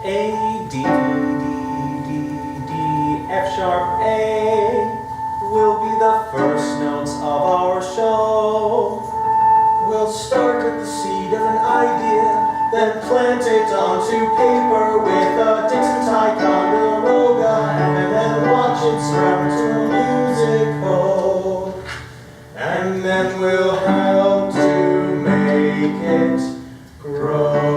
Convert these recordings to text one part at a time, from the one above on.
A, D, D, D, D, F sharp, A will be the first notes of our show. We'll start with the seed of an idea, then plant it onto paper with a Dixon Ticonderoga, and then watch it sprout to a musical. And then we'll help to make it grow.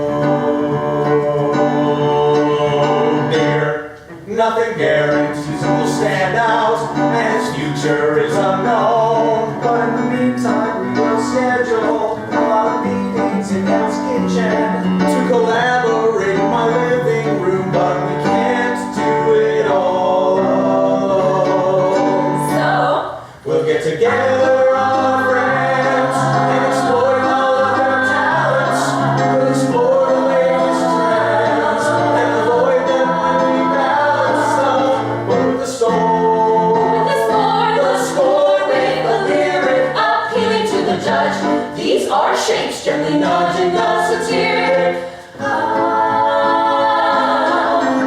Nothing guarantees it will stand out, and its future is unknown. But in the meantime, we will schedule a lot of meetings in El's kitchen to collaborate in my living room, but we can't do it all alone. So we'll get together on friends and explore all of their talents. We'll explore the latest trends and avoid them when we balance them. But with the score with the lyric appealing to the judge. These are shapes gently nudging the satiric.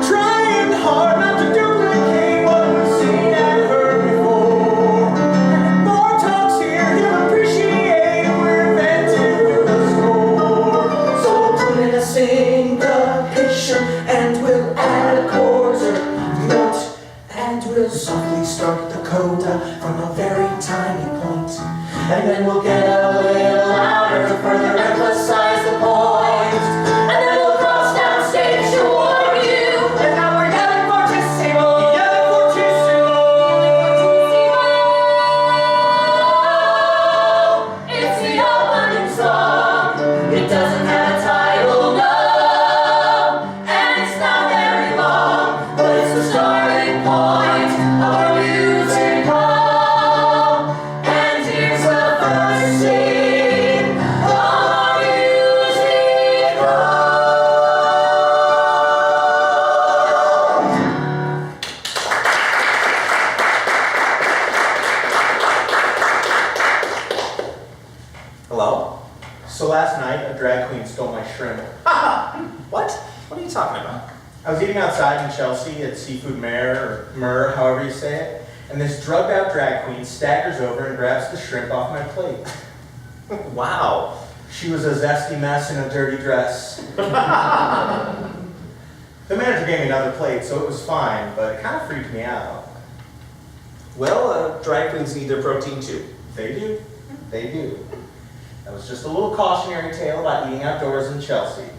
Trying hard not to duplicate what we've seen and heard before. And if more talks here, he'll appreciate we're inventive with the score. So we'll put in a syncopation and we'll add a quarter note. And we'll softly start the coda from a very tiny point. And then we'll get a little louder to further emphasize the point. And then we'll cross down stage to warn you. And now we're yelling fortissimo. Yelling fortissimo. It's the opening song. It doesn't have a title, no. And it's not very long. But it's the starting point of our musical. And here's the first scene of our musical. Hello? So last night, a drag queen stole my shrimp. What? What are you talking about? I was eating outside in Chelsea at Seafood Mare, or Myrrh, however you say it, and this drugged out drag queen staggers over and grabs the shrimp off my plate. Wow. She was a zesty mess in a dirty dress. The manager gave me another plate, so it was fine, but it kind of freaked me out. Well, drag queens need their protein too. They do. They do. That was just a little cautionary tale about eating outdoors in Chelsea.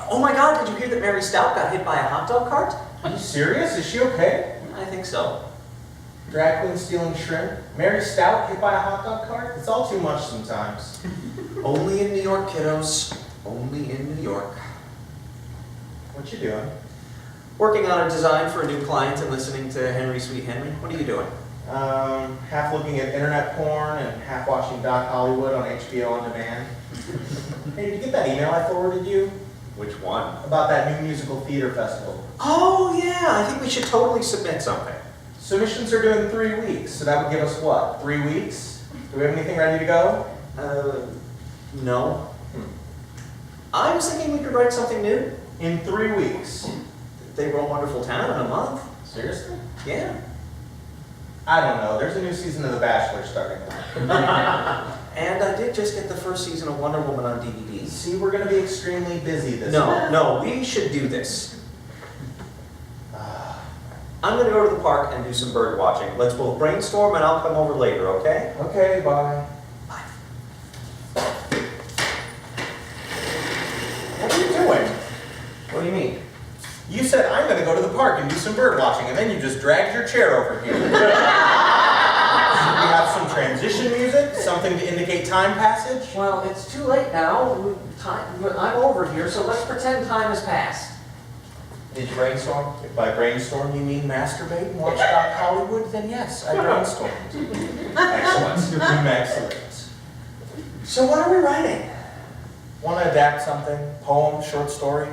Oh my God, did you hear that Mary Stout got hit by a hot dog cart? Are you serious? Is she okay? I think so. Drag queen stealing shrimp? Mary Stout hit by a hot dog cart? It's all too much sometimes. Only in New York, kiddos. Only in New York. What you doing? Working on a design for a new client and listening to Henry Sweet Henry. What are you doing? Half looking at internet porn and half watching Doc Hollywood on HBO On Demand. Hey, did you get that email I forwarded you? Which one? About that new musical theater festival. Oh yeah, I think we should totally submit something. Submissions are due in 3 weeks, so that would give us what, 3 weeks? Do we have anything ready to go? No. I was thinking we could write something new. In 3 weeks. They Were a Wonderful Town in a month. Seriously? Yeah. I don't know. There's a new season of The Bachelor starting now. And I did just get the first season of Wonder Woman on DVD. See, we're going to be extremely busy this month. No, we should do this. I'm going to go to the park and do some bird watching. Let's both brainstorm and I'll come over later, okay? Okay, bye. Bye. What are you doing? What do you mean? You said I'm going to go to the park and do some bird watching, and then you just dragged your chair over here. Should we have some transition music? Something to indicate time passage? Well, it's too late now. I'm over here, so let's pretend time has passed. Did you brainstorm? If by brainstorm you mean masturbate and watch Doc Hollywood, then yes, I brainstormed. Excellent. Excellent. So what are we writing? Want to adapt something? Poem, short story?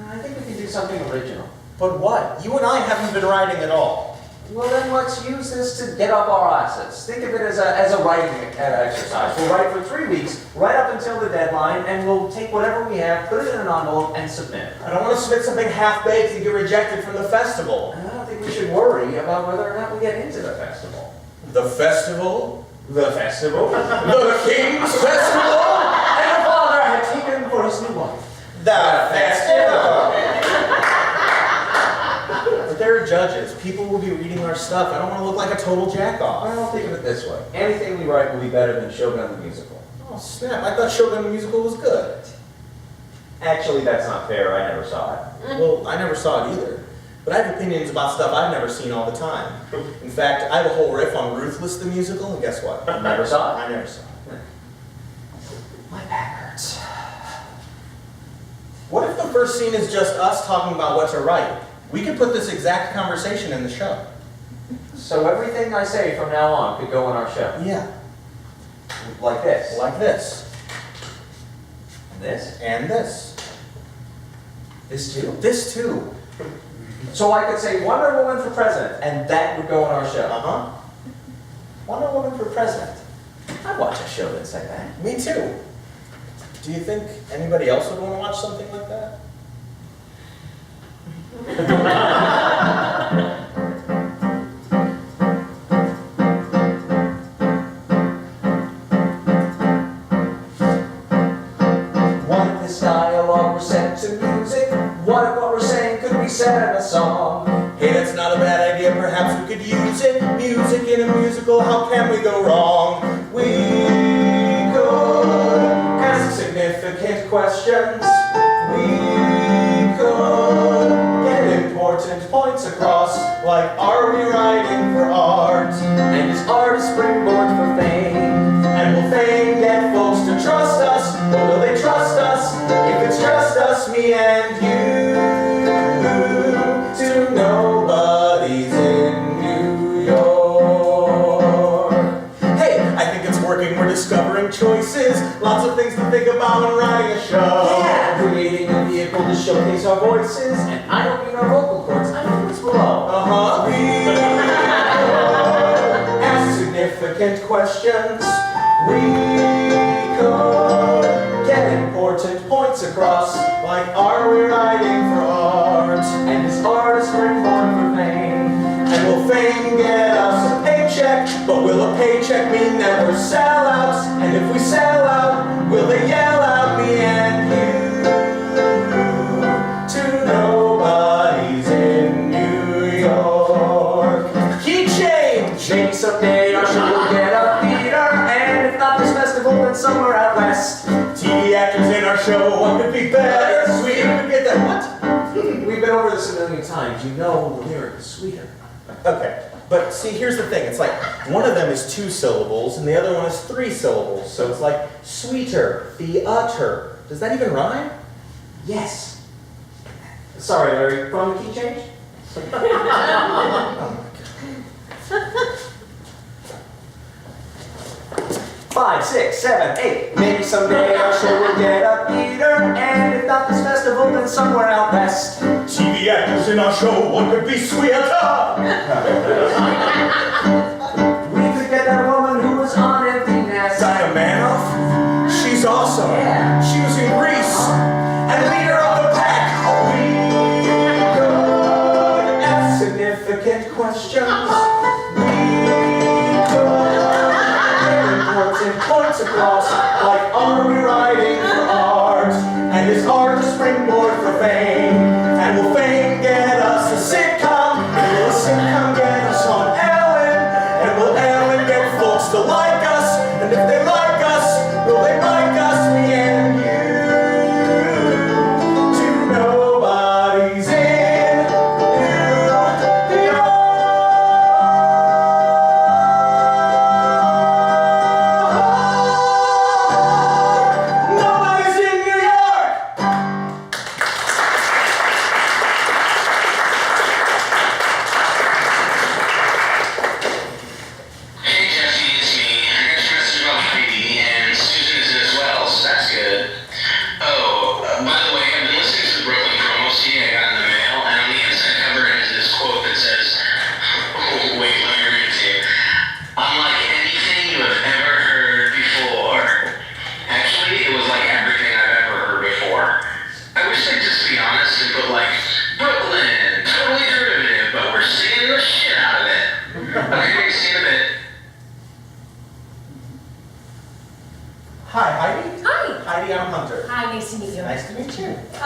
I think we can do something original. But what? You and I haven't been writing at all. Well, then let's use this to get up our assets. Think of it as a writing exercise. We'll write for 3 weeks, right up until the deadline, and we'll take whatever we have, put it in an envelope, and submit. I don't want to submit something half-baked and get rejected from the festival. And I don't think we should worry about whether or not we get into the festival. The festival? The festival? The King's Festival? And the father had taken for his new wife. The festival! But there are judges. People will be reading our stuff. I don't want to look like a total jack-off. Well, think of it this way. Anything we write will be better than Shogun the Musical. Oh, snap. I thought Shogun the Musical was good. Actually, that's not fair. I never saw it. Well, I never saw it either. But I have opinions about stuff I've never seen all the time. In fact, I have a whole riff on Ruthless the Musical, and guess what? Never saw it? I never saw it. My back hurts. What if the first scene is just us talking about what to write? We could put this exact conversation in the show. So everything I say from now on could go on our show. Yeah. Like this. Like this. And this. And this. This too. This too. So I could say Wonder Woman for president, and that would go on our show. Uh-huh. Wonder Woman for president. I'd watch a show that said that. Me too. Do you think anybody else would want to watch something like that? What if this dialogue were set to music? What if what we're saying could be said in a song? Hey, that's not a bad idea. Perhaps we could use it. Music in a musical, how can we go wrong? We could ask significant questions. We could get important points across, like, are we writing for art? And is art a springboard for fame? And will fame get folks to trust us? Or will they trust us if it's just us, me and you? To nobody's in New York. Hey, I think it's working. We're discovering choices. Lots of things to think about when writing a show. Yeah, creating a vehicle to showcase our voices. And I don't mean our vocal cords, I mean what's below. Uh-huh. We could ask significant questions. We could get important points across, like, are we writing for art? And is art a springboard for fame? And will fame get us a paycheck? But will a paycheck mean that we're sellouts? And if we sell out, will they yell out me and you? To nobody's in New York. Key change! Maybe someday our show will get a theater, and if not this festival, then somewhere out west. TV actors in our show, what could be better? Sweet, we get that. What? We've been over this a million times. You know the lyric is sweeter. Okay, but see, here's the thing. It's like one of them is 2 syllables and the other one is 3 syllables. So it's like sweeter, theater. Does that even rhyme? Yes. Sorry, Larry. From the key change? Oh my God. 5, 6, 7, 8. Maybe someday our show will get a theater, and if not this festival, then somewhere out west. TV actors in our show, what could be sweeter? We could get that woman who was on Empty Nest. Diamanoff? She's awesome. Yeah. She was in Greece and leader of the pact. We could ask significant questions. We could get important points across, like, are we writing for art? And is art a springboard for fame? And will fame get us a sitcom? And will a sitcom get us on Ellen? And will Ellen get folks to like us? And if they like us, will they like us, me and you? To nobody's in New York. Nobody's in New York.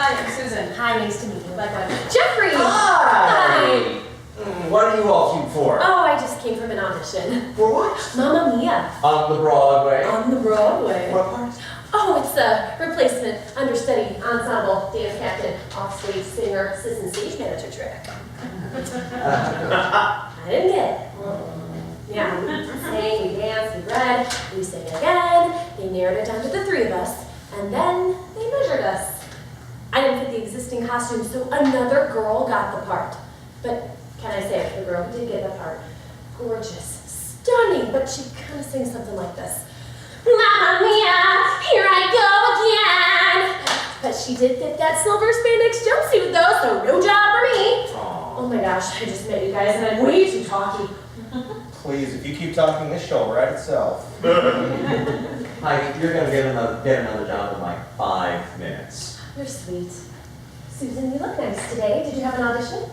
Hi, I'm Susan. Hi, nice to meet you. Likewise. Jeffrey! Hi! What are you all cute for? Oh, I just came from an audition. For what? Mamma Mia. On the Broadway. On the Broadway. What part? Oh, it's a replacement, understudy, ensemble, dance captain, offstage singer, assistant stage manager trick. I didn't get it. Yeah, we sang, we danced, we read, we sang again. They narrowed it down to the three of us, and then they measured us. I didn't fit the existing costume, so another girl got the part. But can I say it, the girl who did get the part, gorgeous, stunning, but she kind of sings something like this. Mamma mia, here I go again. But she did get that silver spandex jumpsuit though, so no job for me. Aww. Oh my gosh, I just met you guys and I'm way too talky. Please, if you keep talking, this show will write itself. Heidi, you're gonna get another job in like 5 minutes. You're sweet. Susan, you look nice today. Did you have an audition?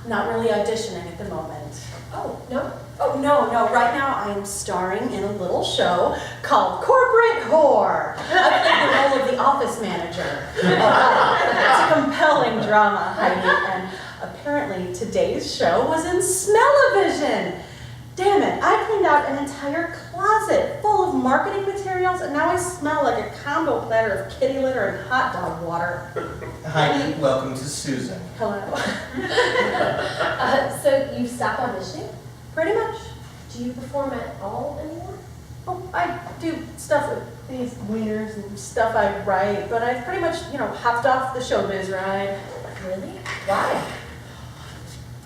Not really auditioning at the moment. Oh, no? Oh, no. Right now I am starring in a little show called Corporate Whore. I play the role of the office manager. It's a compelling drama, Heidi, and apparently today's show was in Smell-O-Vision. Damn it, I cleaned out an entire closet full of marketing materials and now I smell like a combo platter of kitty litter and hot dog water. Heidi, welcome to Susan. Hello. So you stopped auditioning? Pretty much. Do you perform at all anymore? Oh, I do stuff with these wieners and stuff I write, but I've pretty much, hopped off the showbiz ride. Really? Why?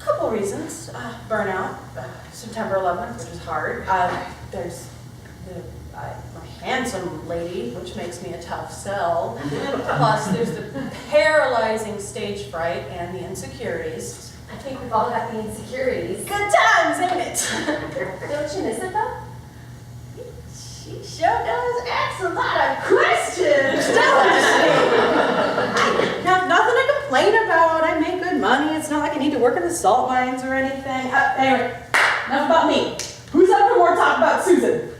Couple reasons. Burnout, September 11th, which is hard. There's the handsome lady, which makes me a tough sell. Plus, there's the paralyzing stage fright and the insecurities. I think we've all got the insecurities. Good times, ain't it? Don't you miss it though? She sure does ask a lot of questions, doesn't she? Now, nothing to complain about. I make good money. It's not like I need to work in the salt mines or anything. Anyway, enough about me. Who's up for more talk about Susan?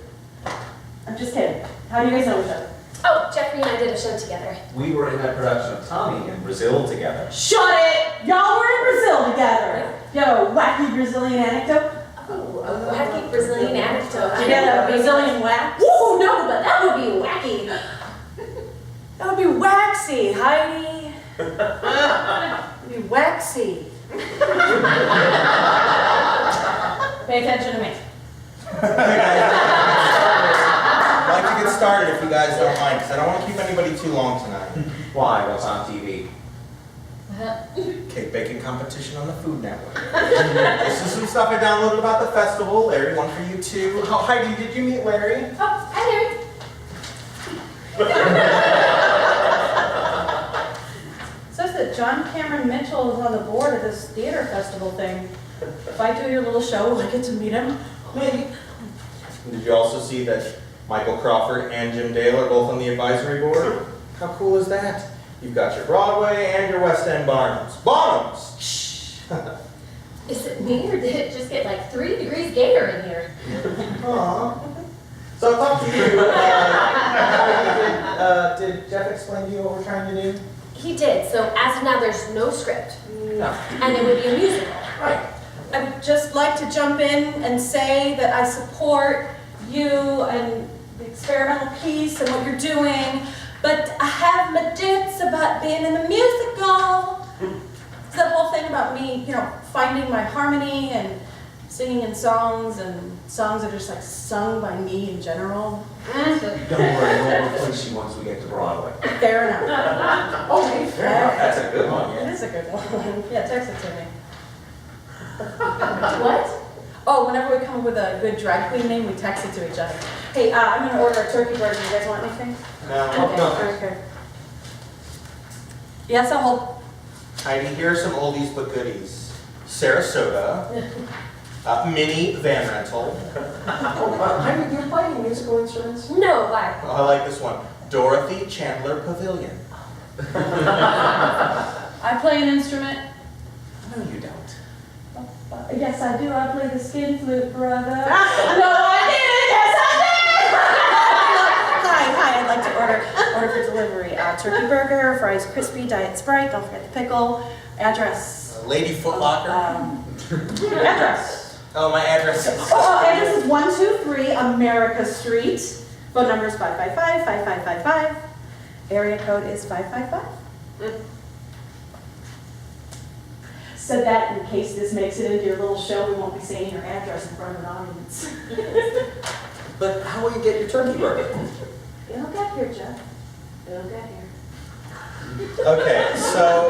I'm just kidding. How do you guys know each other? Oh, Jeffrey and I did a show together. We were in that production of Tommy in Brazil together. Shut it! Y'all were in Brazil together. Yo, wacky Brazilian anecdote. Oh, a wacky Brazilian anecdote. You get a Brazilian wax? Whoa, no, but that would be wacky. That would be waxy, Heidi. It'd be waxy. Pay attention to me. I'd like to get started if you guys don't mind, because I don't want to keep anybody too long tonight. Why? What's on TV? Cake baking competition on the Food Network. This is some stuff I downloaded about the festival. Larry, one for you too. Oh, Heidi, did you meet Larry? Oh, hi Larry. It says that John Cameron Mitchell is on the board of this theater festival thing. If I do your little show, will I get to meet him? Maybe. Did you also see that Michael Crawford and Jim Dale are both on the advisory board? How cool is that? You've got your Broadway and your West End Barnums. Bonhams! Shh! Is it me or did it just get like 3 degrees gayer in here? Aww. So talk to you. Did Jeff explain to you what we're trying to do? He did, so as of now there's no script. No. And it would be a musical. Right. I would just like to jump in and say that I support you and the experimental piece and what you're doing, but I have my doubts about being in the musical. It's that whole thing about me, finding my harmony and singing in songs and songs that are just like sung by me in general. Don't worry, we'll replace you once we get to Broadway. Fair enough. Okay, fair enough. That's a good one. It is a good one. Yeah, text it to me. What? Oh, whenever we come up with a good drag queen name, we text it to each other. Hey, I'm gonna order a turkey burger. You guys want anything? No. Okay. Yes, I'll hold. Heidi, here are some oldies but goodies. Sarasota, Mini Van Rental. Heidi, you're playing musical instruments? No, why? Oh, I like this one. Dorothy Chandler Pavilion. I play an instrument. No, you don't. Yes, I do. I play the skin flute, brother. No, I didn't. Yes, I did. Hi. I'd like to order for delivery turkey burger, fries crispy, diet Sprite, don't forget the pickle. Address. Lady Footlocker. Address. Oh, my address is... Address is 123 America Street. Phone number is 555-5555. Area code is 555. Said that in case this makes it into your little show, we won't be saying your address in front of an audience. But how will you get your turkey burger? It'll get here, Jeff. It'll get here. Okay, so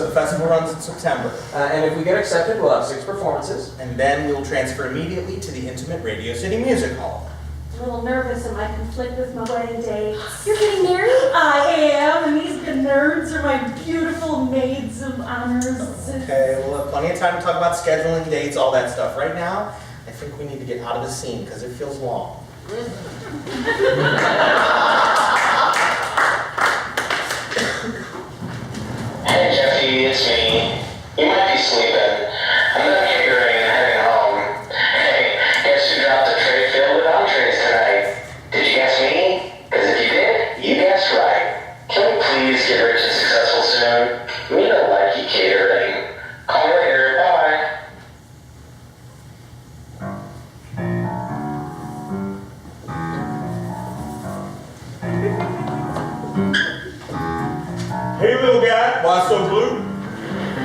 the festival runs in September. And if we get accepted, we'll have 6 performances. And then we'll transfer immediately to the intimate Radio City Music Hall. I'm a little nervous. It might conflict with my wedding date. You're getting married? I am, and these good nerds are my beautiful maids of honors. Okay, we'll have plenty of time to talk about scheduling, dates, all that stuff. Right now, I think we need to get out of the scene because it feels long. Hey Jeffy, it's me. You might be sleeping. I'm done catering and heading home. Hey, guess who dropped a tray filled with entrees tonight? Did you guess me? Because if you did, you guessed right. Can we please get rich and successful soon? We don't like you catering. Call you later, bye. Hey, little guy, why so blue?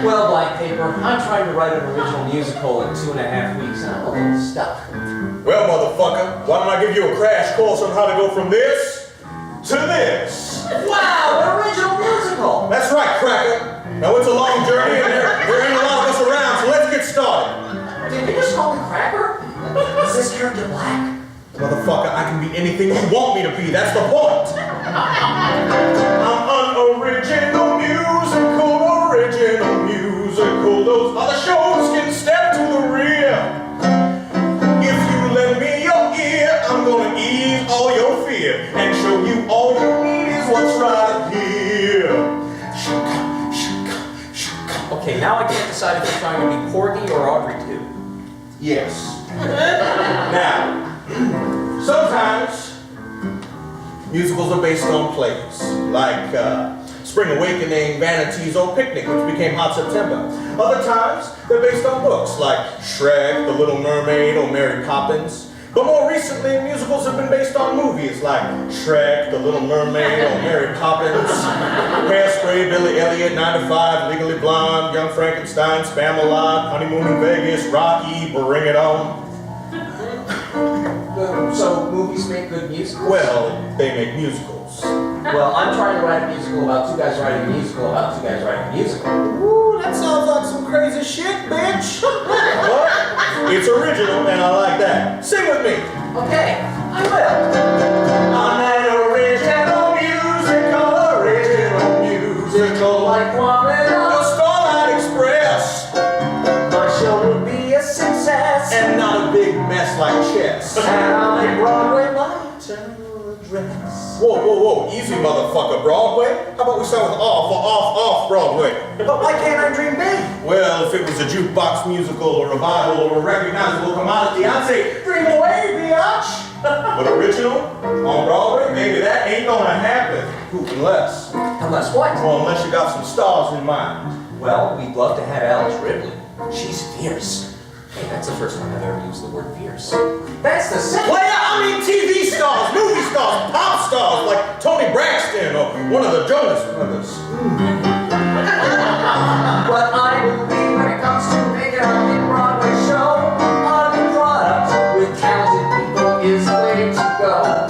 Well, Blank Paper, I'm trying to write an original musical in 2.5 weeks, and I'm a little stuck. Well, motherfucker, why don't I give you a crash course on how to go from this to this? Wow, an original musical! That's right, cracker. Now, it's a long journey, and there ain't a lot of us around, so let's get started. Did you just call me Cracker? Is this character black? Motherfucker, I can be anything you want me to be. That's the point. I'm unoriginal musical. Those other shows can step to the rear. If you lend me your ear, I'm gonna ease all your fear and show you all you need is what's right here. Okay, now I can't decide if you're trying to be Courtnie or Audrey too. Yes. Now, sometimes musicals are based on plays, like Spring Awakening, Vanities, or Picnic, which became Hot September. Other times, they're based on books, like Shrek, The Little Mermaid, or Mary Poppins. But more recently, musicals have been based on movies like Shrek, The Little Mermaid, or Mary Poppins, Hairspray, Billy Elliot, 9 to 5, Legally Blonde, Young Frankenstein, Spamalot, Honeymoon in Vegas, Rocky, Bring It On. So movies make good musicals? Well, they make musicals. Well, I'm trying to write a musical about 2 guys writing a musical about 2 guys writing a musical. Ooh, that sounds like some crazy shit, bitch. But it's original, and I like that. Sing with me. Okay, I will. I'm an original musical, Like Woman the Starlight Express, my show will be a success. and not a big mess like chess. And I'll make Broadway my eternal address. Whoa, whoa, whoa, easy motherfucker, Broadway? How about we start with off Broadway? But why can't I dream big? Well, if it was a jukebox musical, a revival, or a recognizable commodity, I'd say, dream away, biatch! But original, on Broadway, maybe that ain't gonna happen. Unless What? well, unless you got some stars in mind. Well, we'd love to have Alice Ripley. She's fierce. Hey, that's the first time I've ever used the word fierce. That's the second. Player, I mean TV stars, movie stars, pop stars, like Tony Braxton or one of the Jonas Brothers. What I will be when it comes to making a big Broadway show, a new product with talented people is the way to go.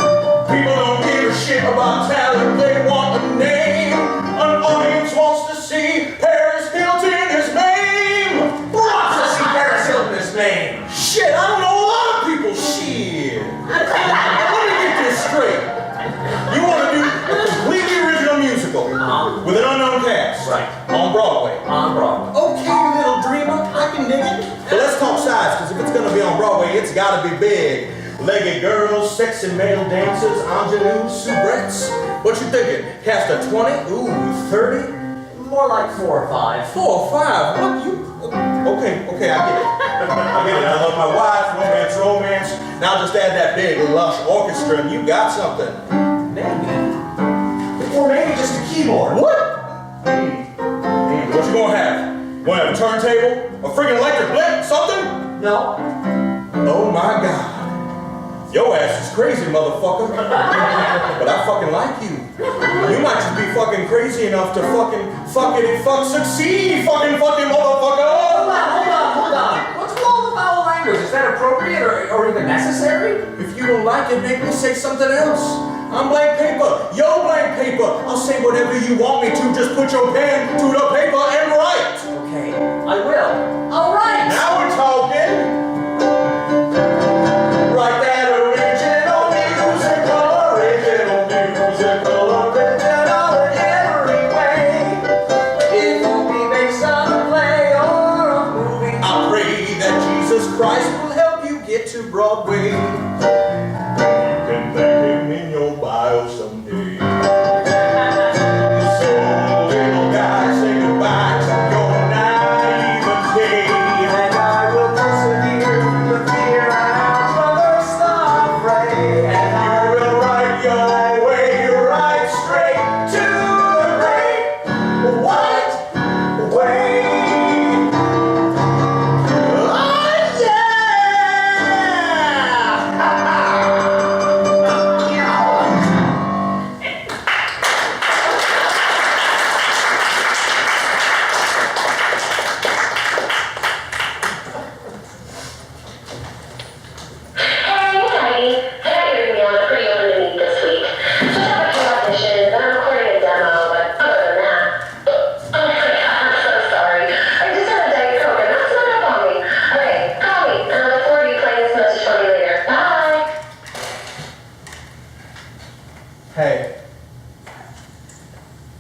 People don't give a shit about talent, they want a name. An audience wants to see Paris Hilton his name. Wants to see Paris Hilton his name. Shit, I don't know a lot of people. Shit. Let me get this straight. You want to do a completely original musical with an unknown cast. Right. On Broadway. On Broadway. Okay, little dreamer, I can dig it. But let's talk size, because if it's going to be on Broadway, it's got to be big. Legged girls, sexy male dancers, ingenues, soubrettes. What you thinking? Cast of 20? Ooh, 30? More like 4 or 5. 4 or 5? What you? Okay, I get it. I get it. I love my wife, romance. Now just add that big, lush orchestra, and you got something. Maybe. Or maybe just a keyboard. What? What you gonna have? Wanna have a turntable? A freaking electric blimp? Something? No. Oh my God. Your ass is crazy, motherfucker. But I fucking like you. You might just be fucking crazy enough to succeed, fucking motherfucker. Hold on. What's wrong with foul language? Is that appropriate or even necessary? If you don't like it, make me say something else. I'm blank paper. Yo, blank paper. I'll say whatever you want me to. Just put your pen to the paper and write. Okay, I will. All right. Now we're talking. Write that original musical in every way. It won't be based on a play or a movie. I pray that Jesus Christ will help you get to Broadway. You can thank him in your bio someday. So little guy, say goodbye to your naivete. And I will persevere through the fear and troubles not afraid. And you will write your way right straight to the great white way. Oh yeah! Hey, Heidi. I got your email. I'm pretty open to meet this week. So I have a few auditions and I'm recording a demo, but other than that, oh my God, I'm so sorry. I just had a Diet Coke and that's not up on me. Okay, call me and I look forward to you playing this message for me later. Bye. Hey,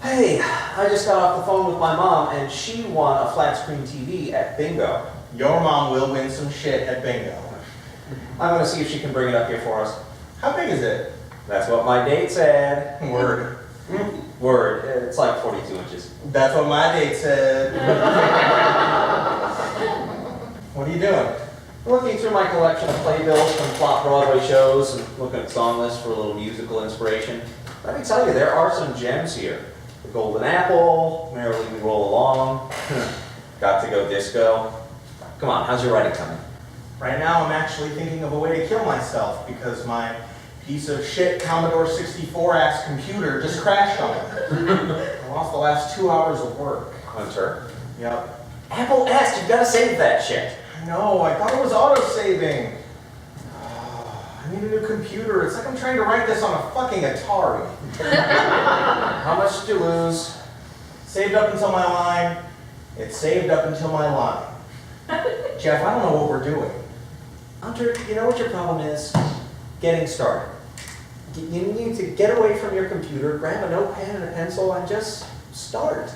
Hey, I just got off the phone with my mom and she won a flat screen TV at bingo. your mom will win some shit at bingo. I'm gonna see if she can bring it up here for us. How big is it? That's what my date said. Word. Word, it's like 42 inches. That's what my date said. What are you doing? Looking through my collection of playbills from flop Broadway shows and looking at song lists for a little musical inspiration. Let me tell you, there are some gems here. The Golden Apple, Merrily We Roll Along, Got to Go Disco. Come on, how's your writing coming? Right now I'm actually thinking of a way to kill myself because my piece of shit Commodore 64 ass computer just crashed on it. I lost the last 2 hours of work. Hunter. Yep. Apple S, you've got to save that shit. I know, I thought it was auto-saving. I need a new computer. It's like I'm trying to write this on a fucking Atari. How much did you lose? Saved up until my line. It's saved up until my line. Jeff, I don't know what we're doing. Hunter, you know what your problem is? Getting started. You need to get away from your computer, grab a notepad and a pencil, and just start.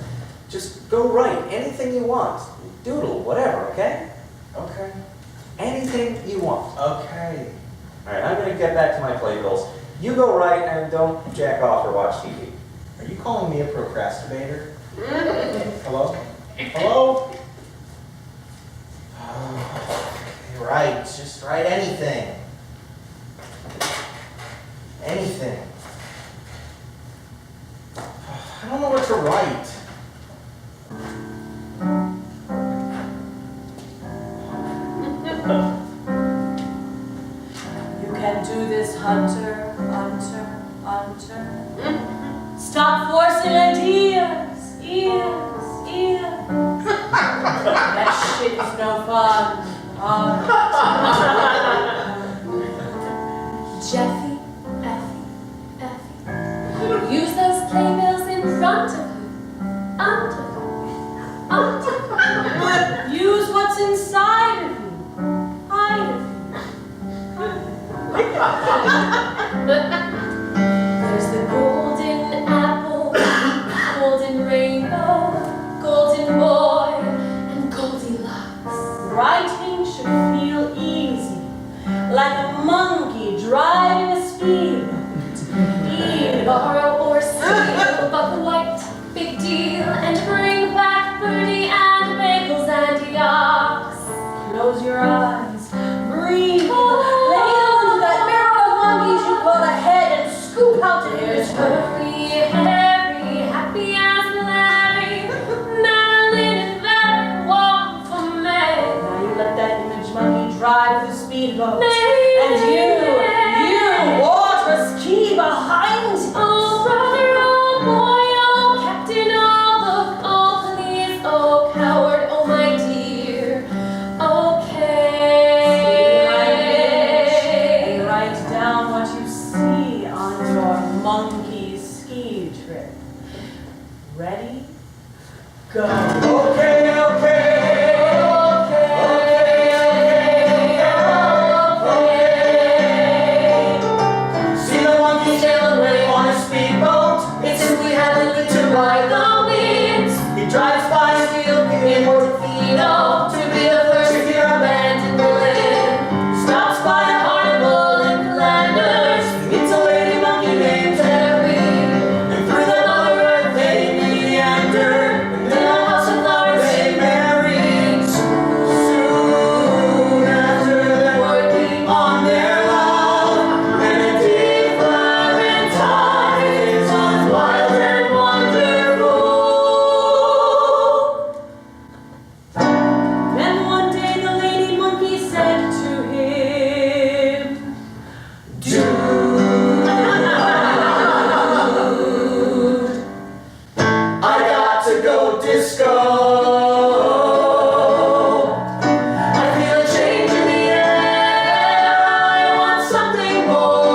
Just go write anything you want. Doodle, whatever, okay? Okay. Anything you want. Okay. All right, I'm going to get back to my playbills. You go write and don't jack off or watch TV. Are you calling me a procrastinator? Hello? Hello? Okay, right. Just write anything. Anything. I don't know what to write. You can do this, Hunter, Hunter, Hunter. Stop forcing ideas, ears. That shit is no fun. Jeffy, Effie. Use those playbills in front of you. Under you. Use what's inside of you. Hide of you. There's the golden apple, golden rainbow, golden boy, and Goldilocks. Writing should feel easy. speedboat. And you ought to ski behind it. Oh, brother, oh, boy, oh, captain, oh, please, oh, coward, oh, my dear. Okay. And write down what you see on your monkey ski trip. Ready? Go. Okay, okay. See the monkey sail away on a speedboat. It's simply heavenly to ride the winds. He drives by Still in Portofino to be the first to hear a band in Berlin. Stops by a carnival in Flanders. meets a lady monkey named Terry. and through the mother earth they meander. And In a then house of flowers they married. Soon after they're working on their love, and a different time is on wild and wonderful. Then one day the lady monkey said to him, I got to go disco. I feel a change in the air. I want something more.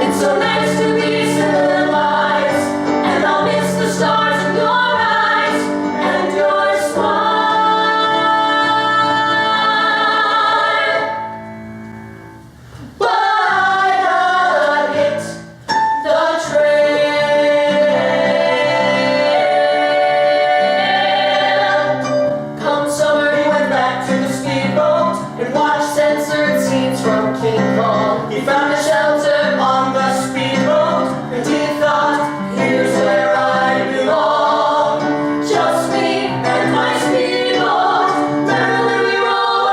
It's so nice to be civilized, and I'll miss the stars in your eyes and your smile. But I got hit the trail. Come summer, he went back to the speedboat and watched censored scenes from King Kong. He found a shelter on the speedboat, and he thought, here's where I belong. Just me and my speedboat, merrily we roll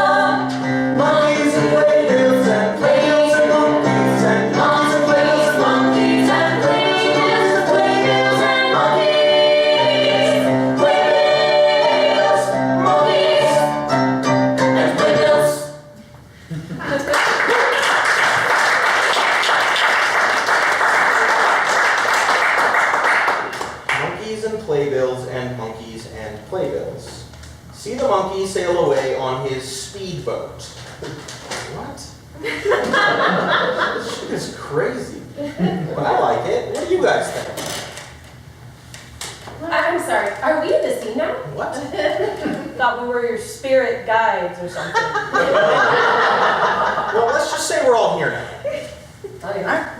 along. Monkeys and playbills and playbills and monkeys and monkeys and playbills and Monkeys and playbills, playbills and monkeys. Playbills, monkeys, and playbills. Monkeys and playbills and monkeys and playbills. See the monkey sail away on his speedboat. What? This shit is crazy. But I like it. What do you guys think? I'm sorry, are we in the scene now? What? thought we were your spirit guides or something. Well, let's just say we're all here now. Oh, you are?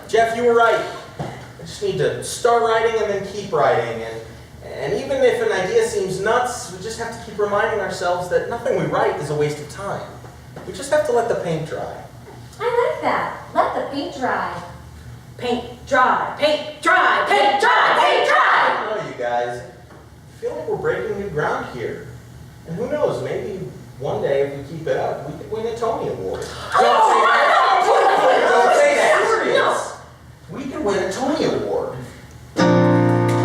Jeff, you were right. I just need to start writing and then keep writing. And even if an idea seems nuts, we just have to keep reminding ourselves that nothing we write is a waste of time. We just have to let the paint dry. I like that. Let the paint dry. Paint dry, paint dry, paint dry, paint dry! I don't know, you guys. I feel like we're breaking new ground here. And who knows, maybe one day if we keep it up, we could win a Tony Award. Don't say that. Serious. We could win a Tony Award.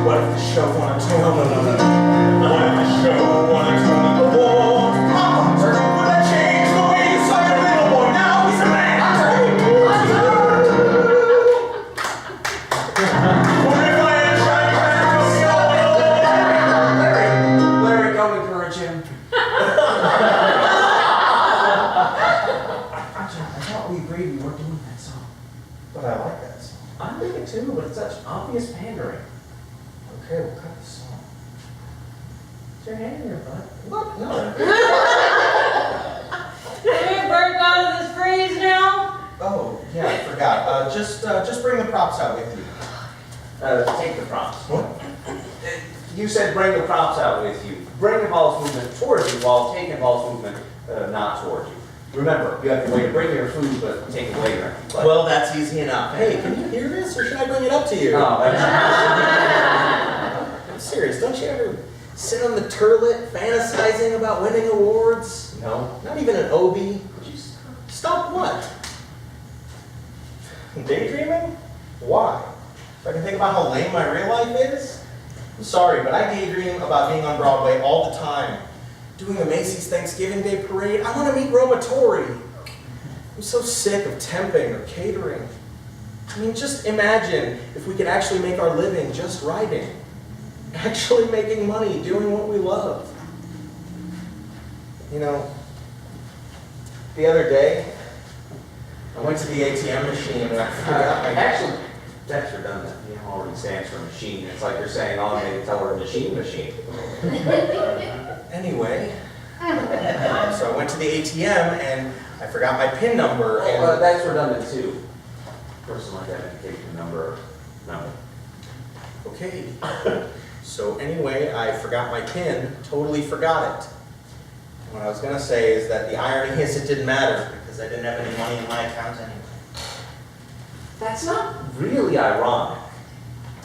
What if the show won a Tony? No. What if the show won a Tony Award? Would that change the way you saw your little boy? Now he's a man. What if I had tried Larry, don't encourage him. I thought we agreed we weren't doing that song. But I like that song. I like it too, but it's such obvious pandering. Okay, we'll cut the song. Is your hand in your butt? What? No. Can we break out of this freeze now? Oh, yeah, I forgot. Just bring the props out with you. Take the props. What? You said bring the props out with you. Bring the ball's movement towards you while taking ball's movement not towards you. Remember, you have the way to bring your food, but take it later. But, Well, that's easy enough. Hey, can you hear this, or should I bring it up to you? no, that's I'm serious. Don't you ever sit on the turlet fantasizing about winning awards? no. Not even an OB? Would you stop what? Daydreaming? Why? If I can think about how lame my real life is, I'm sorry, but I daydream about being on Broadway all the time. Doing the Macy's Thanksgiving Day Parade. I want to meet Roma Torrey. I'm so sick of temping or catering. I mean, just imagine if we could actually make our living just writing. Actually making money, doing what we love. You know, the other day, I went to the ATM machine and I forgot my... Actually, that's redundant. You already stands for machine. It's like you're saying automated teller machine. Anyway, so I went to the ATM and I forgot my PIN number and... Oh, that's redundant too. Personal identification number. No. Okay. So anyway, I forgot my PIN, totally forgot it. What I was going to say is that the irony is it didn't matter because I didn't have any money in my account anyway. That's not really ironic.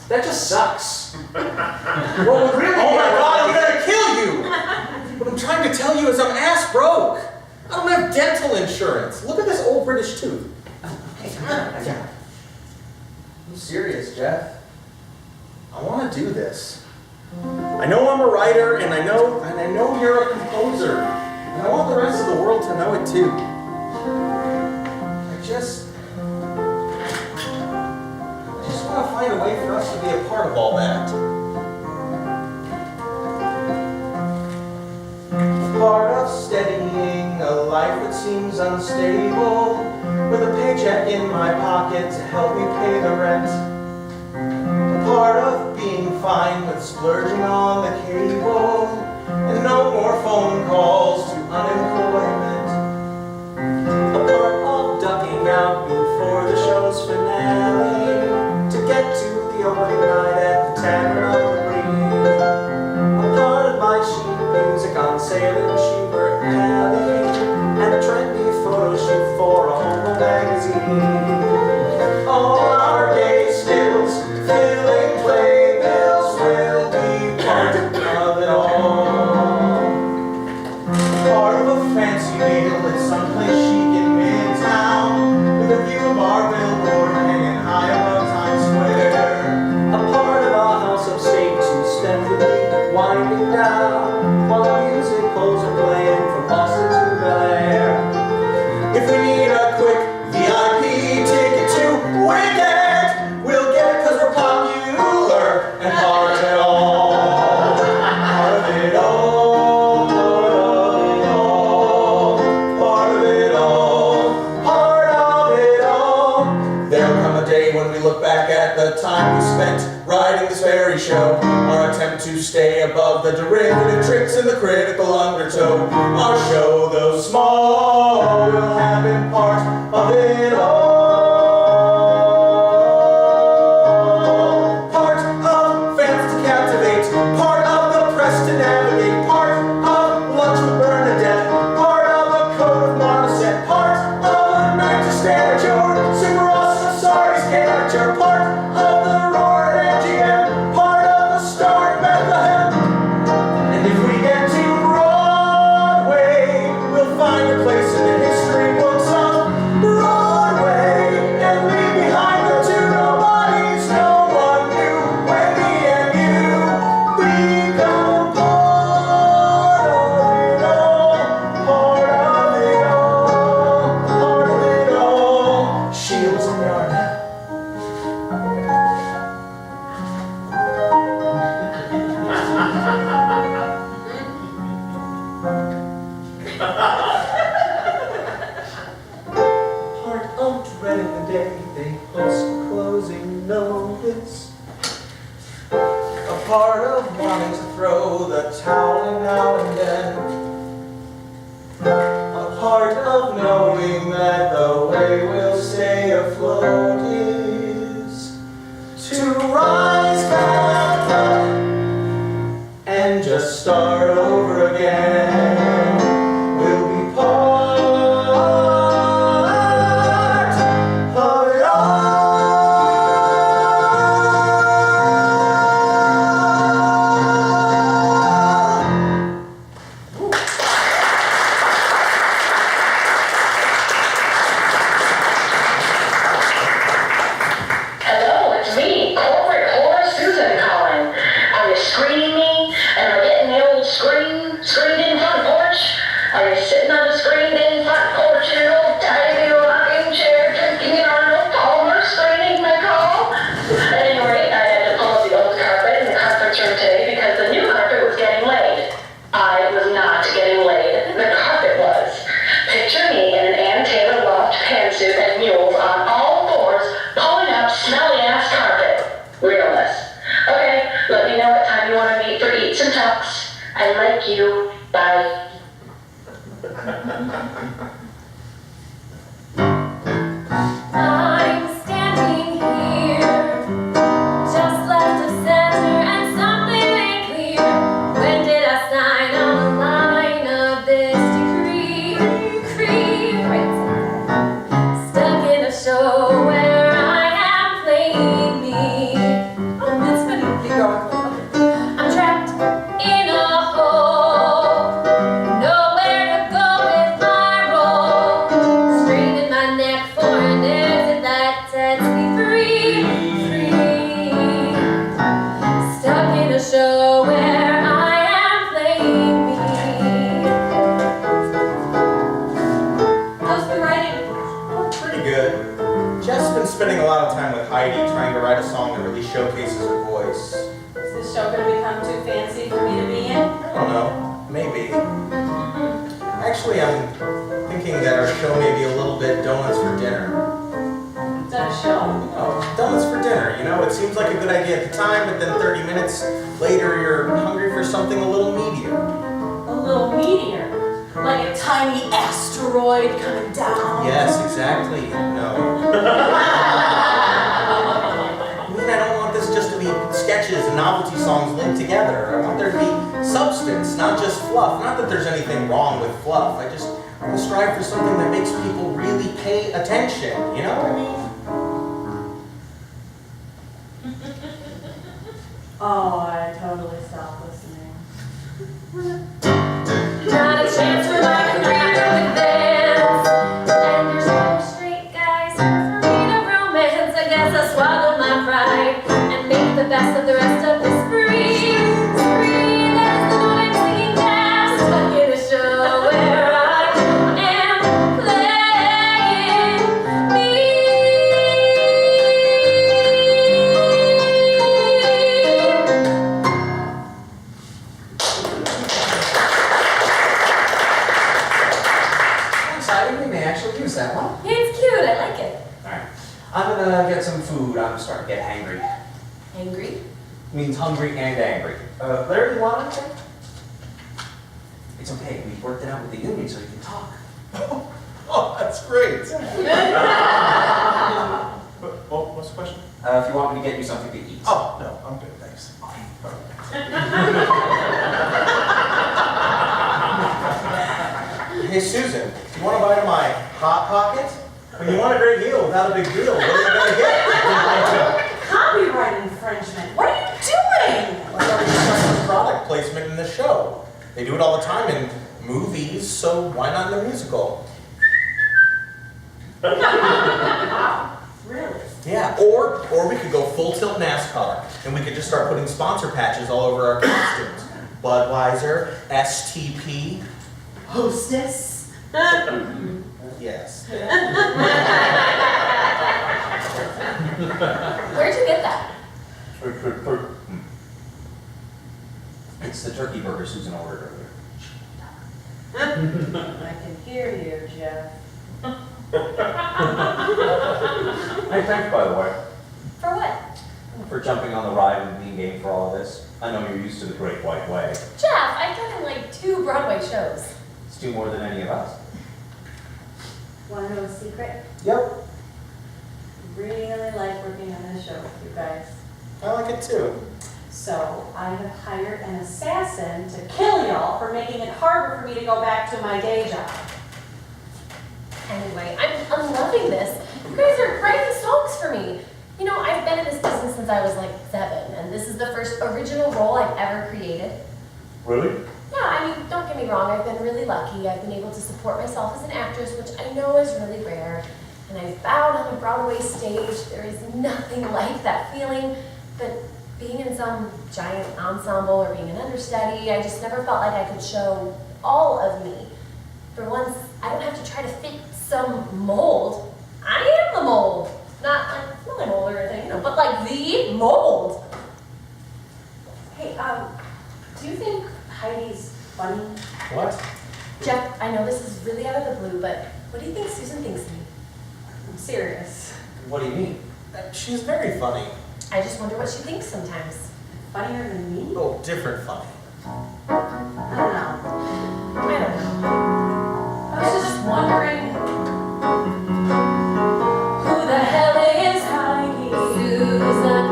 That just sucks. What would really Oh be my God, I'm ironic- going to kill you! What I'm trying to tell you is I'm ass broke. I don't have dental insurance. Look at this old British tooth. I'm serious, Jeff. I want to do this. I know I'm a writer, and I know you're a composer, and I want the rest of the world to know it too. I just want to find a way for us to be a part of all that. A part of steadying a life that seems unstable, with a paycheck in my pocket to help me pay the rent. A part of being fine with splurging on the cable, and no more phone calls to unemployment. A part of ducking out before the show's finale, to get to the opening night at the Tavern of the Green. A part of my sheet music on sale in Schubert Alley, and a trendy photo shoot for a homo magazine. All our gay skills, filling playbills, will be part of it all. Part of a fancy meal at someplace chic in Midtown, with a view of our billboard hanging high above Times Square. A part of a house upstate to spend the week winding down, while musicals are playing from Boston to Bel Air. If we need a quick VIP ticket to Wicked, we'll get it 'cause we're popular and part of it all. Part of it all. Part of it all. Part of it all. There'll come a day when we look back at the time we spent writing this very show. Our attempt to stay above the derivative tricks and the critical undertow. Our show, though small, will have been part of it all. Part of fans to captivate, part of the press to navigate, part of lunch with Bernadette, part of a coat of marmoset, part of a night to stare at your super awesome sorry's character, part of the roar at MGM, part of a star in Bethlehem. And if we get to Broadway, we'll find a place in the history books of Broadway, and leave behind the two nobodies no one knew. When me and you become part of it all, part of it all, part of it all. Shields and yarn. Part of dreading the day they post closing notice. A part of wanting to throw the towel in now and then. A part of knowing that the way we'll stay afloat is to rise back up and just start over again. We'll be part of it all. I like you. Bye. I'm standing here, just left of center, and something ain't clear. When did I sign on the line of this decree? Right. Stuck in a show where I am playing me. Oh, that's funny. Keep going. I'm trapped in a hole, nowhere to go with my role. Straining my neck for an exit that sets me free. Stuck in a show where I am playing me. How's the writing? Pretty good. Jeff's been spending a lot of time with Heidi trying to write a song that really showcases her voice. Is this show gonna become too fancy for me to be in? I don't know. Maybe. Actually, I'm thinking that our show may be a little bit donuts for dinner. Is that a show? Oh, donuts for dinner. You know, it seems like a good idea at the time, but then 30 minutes later, you're hungry for something a little meatier. A little meteor. Like a tiny asteroid coming down. Yes, exactly. No. I mean, I don't want this just to be sketches and novelty songs linked together. I want there to be substance, not just fluff. Not that there's anything wrong with fluff. I just want to strive for something that makes people really pay attention. You know what I mean? Oh, I totally stopped listening. Not a chance for my career with dance. And there's no straight guys here for me to romance. I guess I swallow my pride and make the best of the rest of the spree. That is the note I'm singing down. Stuck in a show where I am playing me. Exciting, we may actually use that one. It's cute, I like it. Alright. I'm gonna get some food. I'm starting to get hangry. Angry? Means hungry and angry. Larry, you want anything? It's okay, we worked it out with the union so you can talk. Oh, that's great. Oh, what's the question? If you want me to get you something to eat. Oh, no, I'm good, thanks. Hey, Susan, do you want to bite of my Hot Pocket? When you want a great meal without a big deal, what are you going to get? Copyright infringement. What are you doing? Like our recycled product placement in the show. They do it all the time in movies, so why not in the musical? Really? Yeah, or we could go full tilt NASCAR, and we could just start putting sponsor patches all over our costumes. Budweiser, STP. Hostess? Yes. Where'd you get that? It's the turkey burger Susan ordered earlier. I can hear you, Jeff. Hey, thanks, by the way, For what? for jumping on the ride and being game for all of this. I know you're used to the Great White Way. Jeff, I've done like 2 Broadway shows. It's 2 more than any of us. Want to know a secret? Yep. Really like working on this show with you guys. I like it too. So I have hired an assassin to kill y'all for making it harder for me to go back to my day job. Anyway, I'm loving this. You guys are writing songs for me. You know, I've been in this business since I was like 7, and this is the first original role I've ever created. Really? Yeah, I mean, don't get me wrong, I've been really lucky. I've been able to support myself as an actress, which I know is really rare. And I've bowed on a Broadway stage. There is nothing like that feeling. But being in some giant ensemble or being an understudy, I just never felt like I could show all of me. For once, I don't have to try to fit some mold. I am the mold. Not a mold or anything, you know, but like the mold. Hey, do you think Heidi's funny? What? Jeff, I know this is really out of the blue, but what do you think Susan thinks of me? I'm serious. What do you mean? She's very funny. I just wonder what she thinks sometimes. Funnier than me? Oh, different funny. I don't know. I was just wondering, who the hell is Heidi? Susan,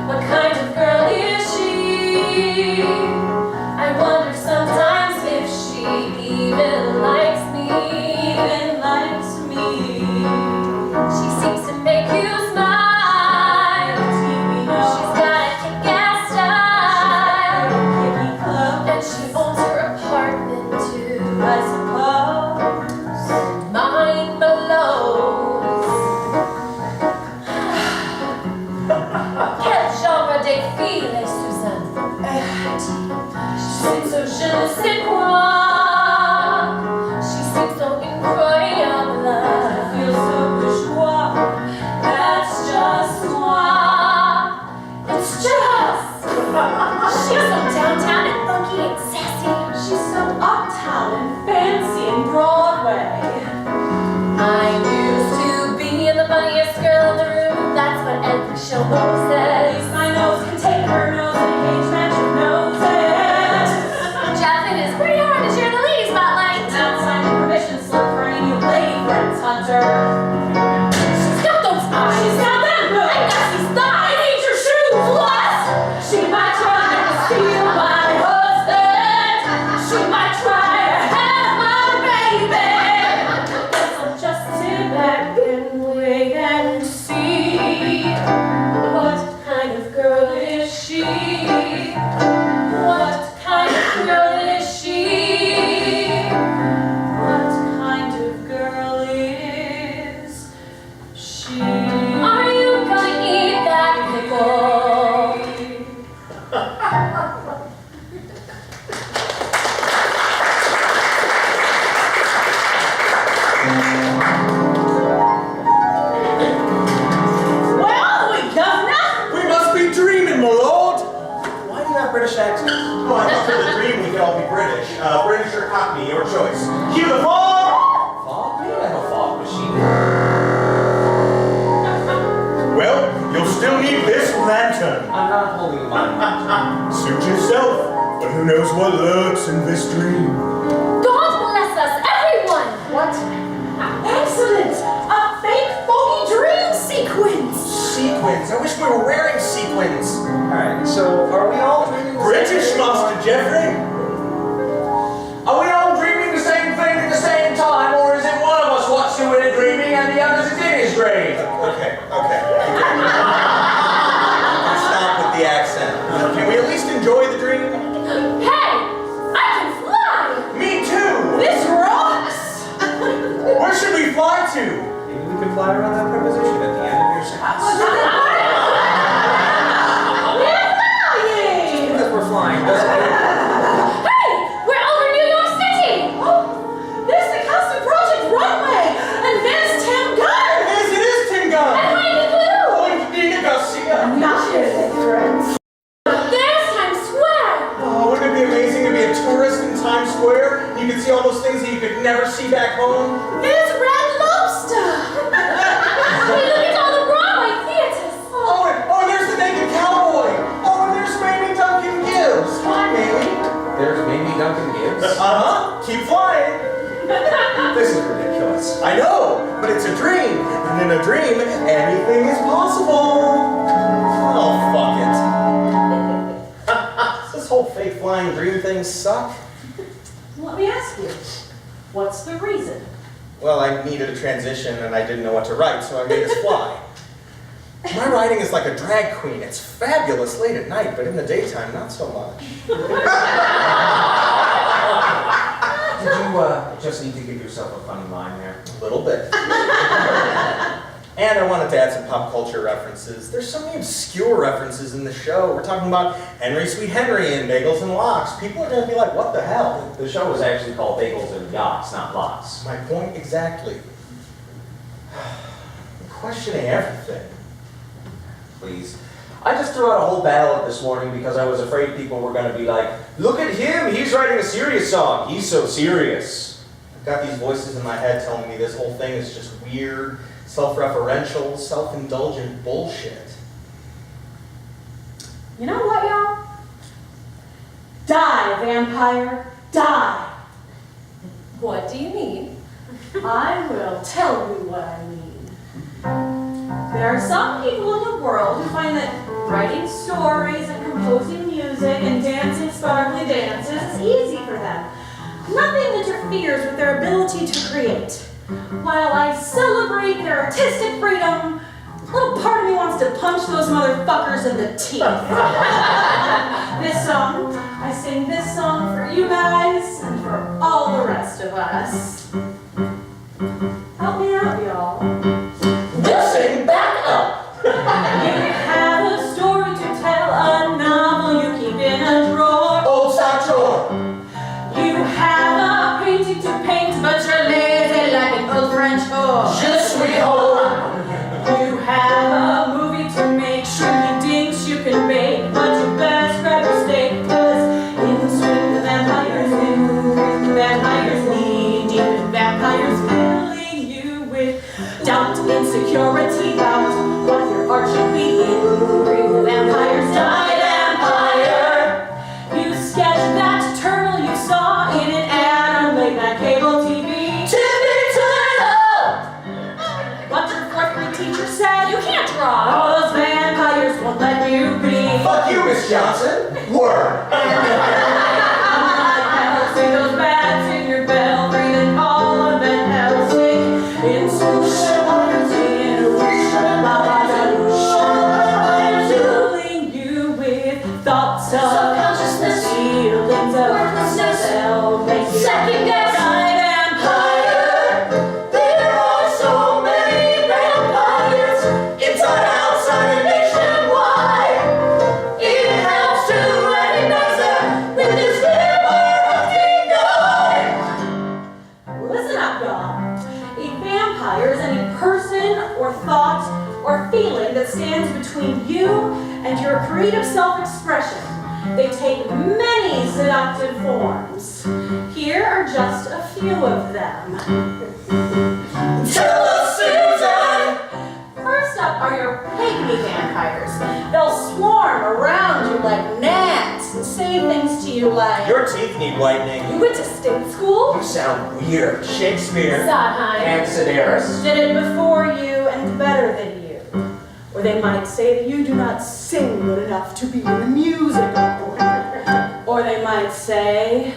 what kind of girl is she? I wonder sometimes if she even likes me. Even likes me. She seems to make you smile. She's got a kick-ass style. And she owns her apartment too. I suppose. Mind blows. Quel genre de fille est Suzanne? She seems so je ne sais quoi. She seems so incroyable. I feel so bourgeois. That's just moi. It's just. She's so downtown and funky and sassy. She's so uptown and fancy and Broadway. I used to be the funniest girl in the room. That's what every showboat says. My nose can take her nose and cage match her noses. Jasmine is pretty hard to share the lady spotlight. Now sign the permission slip for any new lady friends, Hunter. She's got those eyes. She's got that nose. I got these thighs. I need your shoes. What? She might try to steal my husband. She might try to have my baby. Guess I'll just sit back and wait and see. What kind of girl is she? What kind of girl is she? What kind of girl is she? Are you gonna eat that pickle? Where are we, Governor? We must be dreaming, my lord. Why do you have British accents? Oh, I thought for the dream we could all be British. British or Cockney, your choice. Cue the fog! Fog? We don't have a fog machine. Well, you'll still need this lantern. I'm not holding mine. Suit yourself, but who knows what lurks in this dream. God bless us, everyone! What? Excellent! A fake foggy dream sequence! Sequins. I wish we were wearing sequins. Alright, so are we all dreaming the British, same Master Jeffrey. Are we all dreaming the same thing at the same time, or is it one of us what's doing the dreaming and the other is in his dream? Okay. Stop with the accent. Can we at least enjoy the dream? Hey! I can fly! Me too! This rocks! Where should we fly to? Maybe we could fly around that preposition at the end of your sentence. We're flying! Because we're flying, doesn't it? Hey! We're over New York City! Oh, there's the Custom Project runway! And there's Tim Gunn! Yes, it is Tim And Gunn! Heidi Blue! Oh, and Janikowski. Not here, friends. There's Times Square! Oh, wouldn't it be amazing to be a tourist in Times Square? You could see all those things that you could never see back home. There's Red Lobster! Hey, look at all the Broadway theaters! Oh, and there's the Naked Cowboy. Oh, and there's Mamie Duncan Gibbs. Hi, Mamie. There's maybe Duncan Gibbs. Uh-huh. Keep flying. This is ridiculous. I know, but it's a dream. And in a dream, anything is possible. Oh, fuck it. Does this whole fake flying dream thing suck? Let me ask you, what's the reason? Well, I needed a transition and I didn't know what to write, so I made us fly. My writing is like a drag queen. It's fabulous late at night, but in the daytime, not so much. Did you just need to give yourself a funny line there? A little bit. And I wanted to add some pop culture references. There's so many obscure references in the show. We're talking about Henry Sweet Henry and Bagels and Lox. People are going to be like, what the hell? The show was actually called Bagels and Yachts, not Lots. My point exactly. Questioning everything. Please. I just threw out a whole ballad this morning because I was afraid people were going to be like, look at him, he's writing a serious song. He's so serious. I've got these voices in my head telling me this whole thing is just weird, self-referential, self-indulgent bullshit. You know what, y'all? Die, vampire. die. What do you mean? I will tell you what I mean. There are some people in the world who find that writing stories and composing music and dancing sparkly dances is easy for them. Nothing interferes with their ability to create. While I celebrate their artistic freedom, a little part of me wants to punch those motherfuckers in the teeth. I sing this song for you guys and for all the rest of us. Help me out, y'all. Listen back up. You have a story to tell, a novel you keep in a drawer. Old sock drawer. You have a painting to paint, but you're lazy like an old French whore. Je suis whore. You have a movie to make, shrinky dinks you can make, but you best grab your steak, 'cause in the swing the vampires lead, demon vampires filling you with doubt, insecurity about what your art should be. Bring the vampires die, vampire. You sketched that turtle you saw in an ad on late night cable TV. Timmy Turtle. What your fourth grade teacher said, You can't draw. all those vampires won't let you be. Fuck you, Miss Johnson. Word. See those bats in your belfry that call a Van Helsing. In swoosh, in whoosh, filling you with thoughts of Subconsciousness, feelings of worthlessness, self-making. second guess. Die, vampire. There are so many vampires inside, outside, and nationwide. It helps to recognize them with this vampire hunting guide. Listen up, y'all. A vampire is any person or thought or feeling that stands between you and your creative self-expression. They take many seductive forms. Here are just a few of them. Tell us, Susan. First up are your pygmy vampires. They'll swarm around you like gnats and say things to you like, Your teeth need whitening. "You went to state school? You sound weird. Shakespeare Sondheim. and Sedaris. Did it before you and better than you." Or they might say that you do not sing good enough to be in a musical. Or they might say,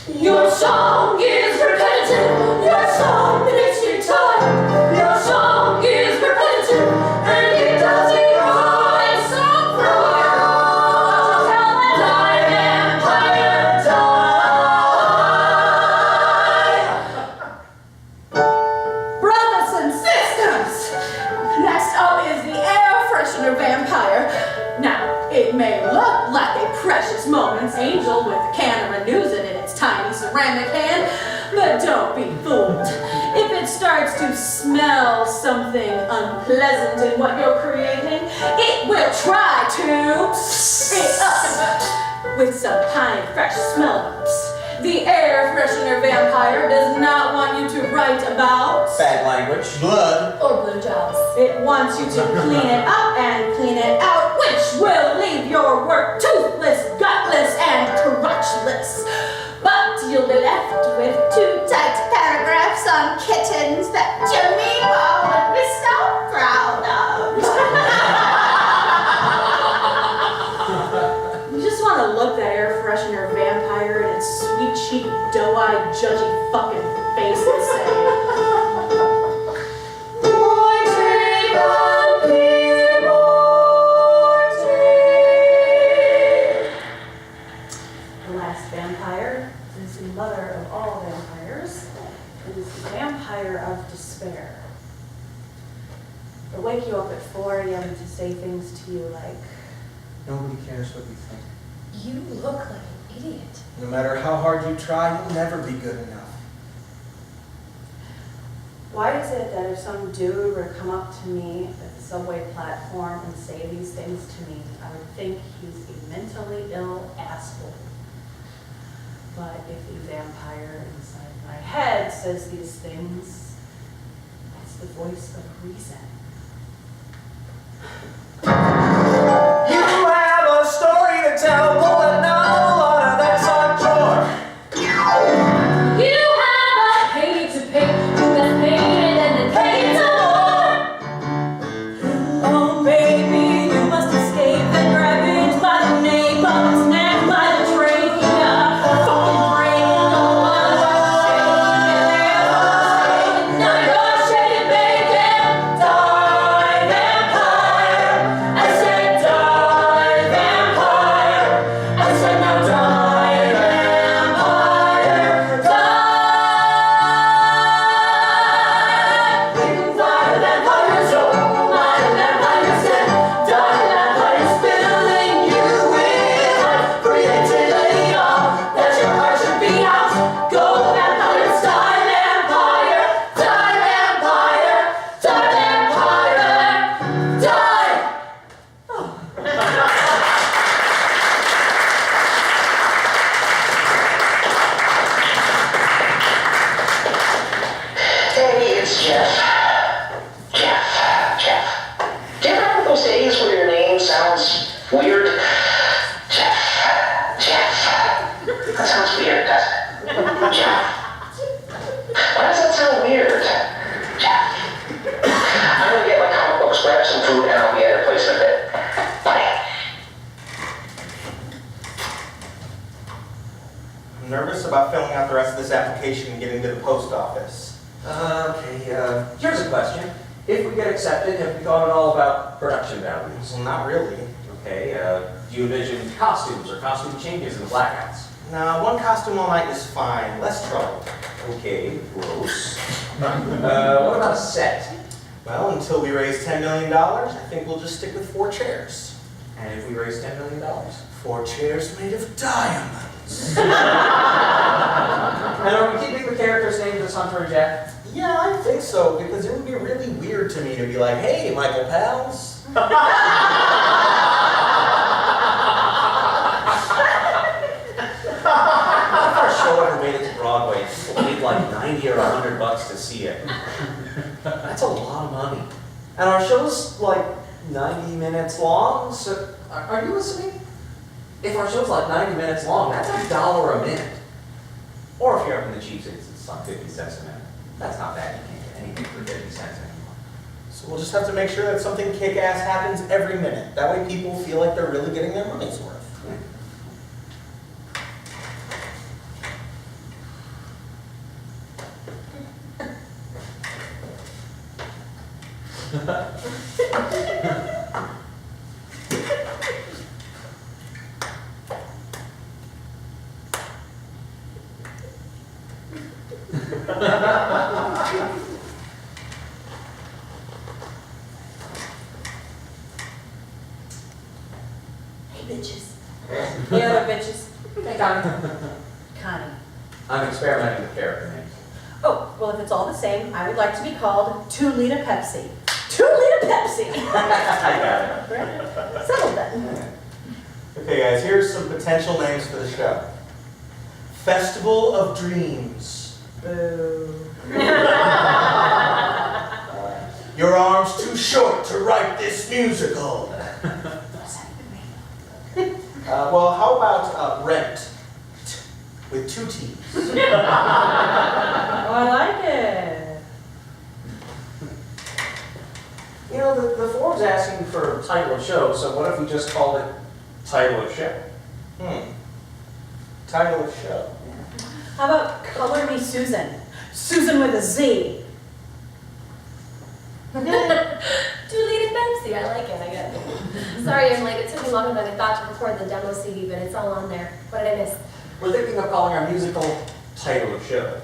Your song is repetitive. Your song makes you tired. Your song is repetitive, and it doesn't rhyme. So throw your all. Tell me, die, vampire, die. "Brothers and sisters, next up is the air freshener vampire. Now, it may look like a precious moment's angel with a can of Renuzit in its tiny ceramic hand, but don't be fooled. If it starts to smell something unpleasant in what you're creating, it will try to spit up with some pine fresh smell notes. The air freshener vampire does not want you to write about. Bad language. Blood. Or blue jobs. It wants you to clean it up and clean it out, which will leave your work toothless, gutless, and crotchless. But you'll be left with 2 tight paragraphs on kittens that Jimmy would be so proud of. You just want to look that air freshener vampire in its sweet cheek, doe-eyed, judgy fucking face and say, the last vampire is the mother of all vampires. It is the vampire of despair. It'll wake you up at 4 a.m. to say things to you like, Nobody cares what you think. You look like an idiot. No matter how hard you try, you'll never be good enough. why is it that if some dude were to come up to me at the subway platform and say these things to me, I would think he's a mentally ill asshole? But if the vampire inside my head says these things, it's the voice of reason. You have a story to tell, pull a novel out of that sock drawer. about filling out the rest of this application and getting to the post office. Okay, here's a question. If we get accepted, have we thought at all about production values? Well, not really. Okay, do you envision costumes or costume changes in the blackouts? No, one costume all night is fine. Less trouble. Okay, gross. What about a set? Well, until we raise $10 million, I think we'll just stick with 4 chairs. And if we raise $10 million? 4 chairs made of diamonds. And are we keeping the characters' names as Hunter and Jack? Yeah, I think so, because it would be really weird to me to be like, hey, Michael Pals. If our show ever made it to Broadway, people paid like 90 or $100 to see it. That's a lot of money. And our show's like 90 minutes long, so are you listening? If our show's like 90 minutes long, that's $1 a minute. Or if you're up in the cheap cities, it's like 50 cents a minute. That's not bad, you can't get anything for 50 cents anymore. So we'll just have to make sure that something kick-ass happens every minute. That way people feel like they're really getting their money's worth. Hey, bitches. The other bitches. Hey, Connie. Connie. I'm experimenting with character names. Oh, well, if it's all the same, I would like to be called 2-liter Pepsi. 2-liter Pepsi! I got it. Settled then. Okay, guys, here's some potential names for the show. Festival of Dreams. Boo. Your arm's too short to write this musical. What does that even mean? Well, how about Rent? With 2 T's. Oh, I like it. You know, the form's asking for title of show, so what if we just called it title of show? Title of show. How about Color Me Susan? Susan with a Z. 2-liter Pepsi, I like it, I get it. Sorry I'm late, it took me longer than I thought to record the demo CD, but it's all on there. What did I miss? We're thinking of calling our musical title of show.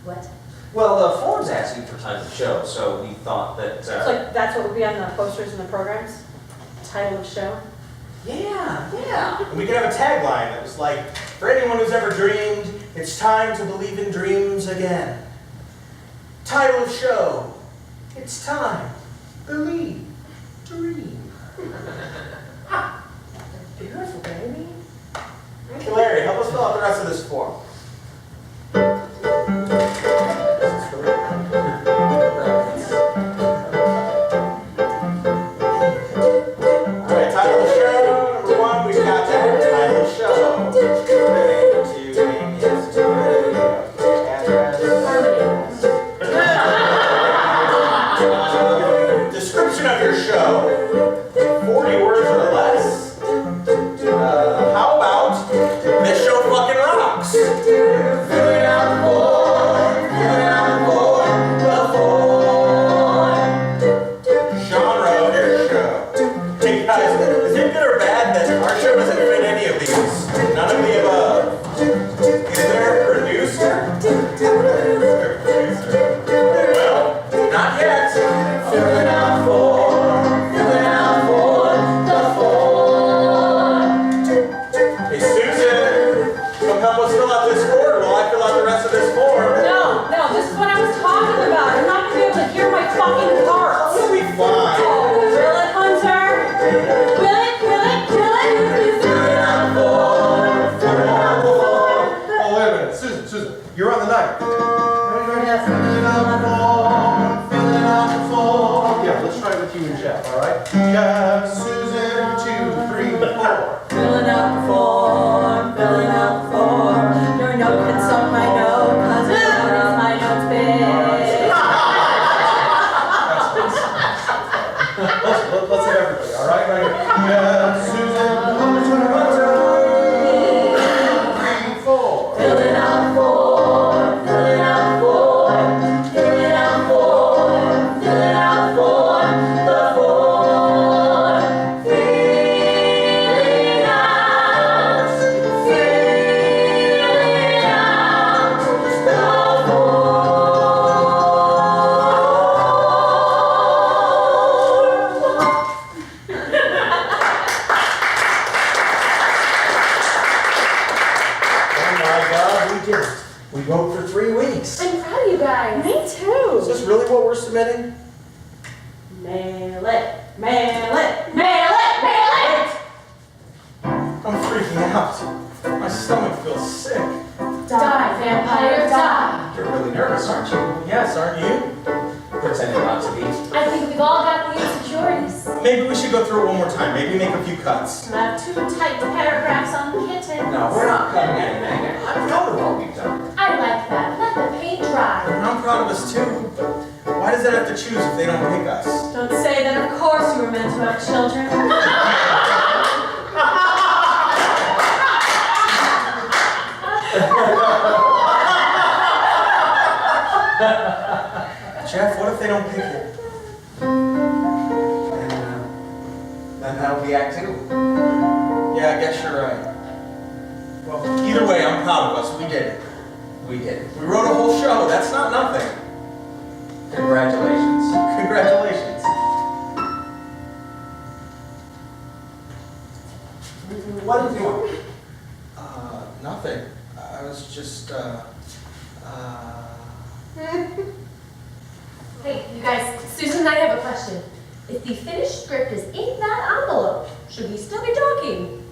What? Well, the form's asking for title of show, so we thought that, It's like that's what would be on the posters and the programs? Title of show? yeah. And we could have a tagline that was like, for anyone who's ever dreamed, it's time to believe in dreams again. Title of show, it's time, believe, dream. Beautiful, baby. Hey Larry, help us fill out the rest of this form. Alright, title of the show, number 1, we've got that. Title of the show. Description of your show. 40 words or less. How about this show fucking rocks? Fill it out the form, the form. Genre of your show. Hey guys, is it good or bad that our show doesn't fit any of these? None of the above. Is there a producer? Well, not yet. Fill it out form, the form. Hey Susan, come help us fill out this form while I fill out the rest of this form. No, this is what I was talking about. I'm not gonna be able to hear my fucking parts. It'll be fine. Oh, will it, Hunter? Will it? Fill it out the form. Oh, wait a minute. Susan, you're on the night. Yeah, let's try it with you and Jeff, all right? Jeff, Susan, 2, 3, 4. Filling out the form. Your note can suck my note, cause it is my note's big. Let's have everybody, all right? Right here. Jeff, Susan, 2, 3, 4. Mail it, mail it, mail it, mail it! I'm freaking out. My stomach feels sick. Die, vampire, die. You're really nervous, aren't you? Yes, aren't you? Pretending not to be. I think we've all got the insecurities. Maybe we should go through it one more time. Maybe make a few cuts. Two tight paragraphs on kittens. No, we're not cutting anything. I'm proud of what we've done. I like that. Let the paint dry. I'm proud of us too, but why does that have to choose if they don't pick us? Don't say that of course you were meant to have children. Jeff, what if they don't pick you? Then that'll be Act 2. Yeah, I guess you're right. Well, either way, I'm proud of us. We did it. We did it. We wrote a whole show. That's not nothing. Congratulations. Congratulations. What did you want? Nothing. I was just, Hey, you guys, Susan and I have a question. If the finished script is in that envelope, should we still be talking?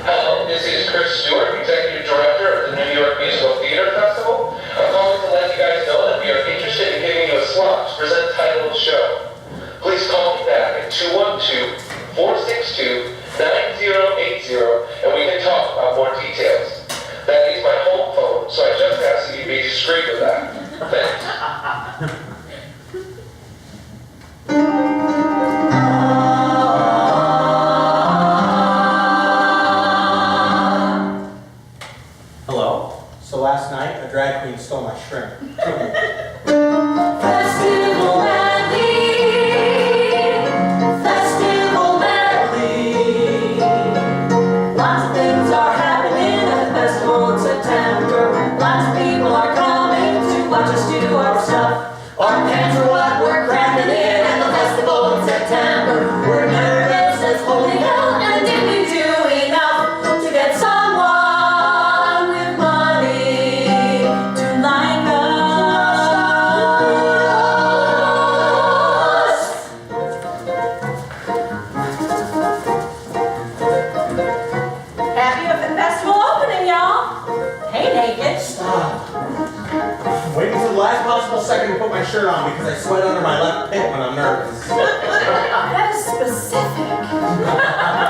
Hello, this is Chris Stewart, Executive Director of the New York Musical Theater Festival. I'm calling to let you guys know that we are interested in giving you a slot to present the title of the show. Please call me back at 212-462-9080 and we can talk about more details. That is my home phone, so I just ask that you be discreet with that. Thanks. Hello? so last night, a drag queen stole my shrimp. Festival Valley, lots of things are happening at the festival in September. Lots of people are coming to watch us do our stuff. Our pants are what we're cramming in at the festival in September. We're nervous as holy hell, and did we do enough to get someone with money to like us? Happy with the festival opening, y'all. Hey, naked. Stop. I'm waiting for the last possible second to put my shirt on because I sweat under my left pit when I'm nervous. That is specific.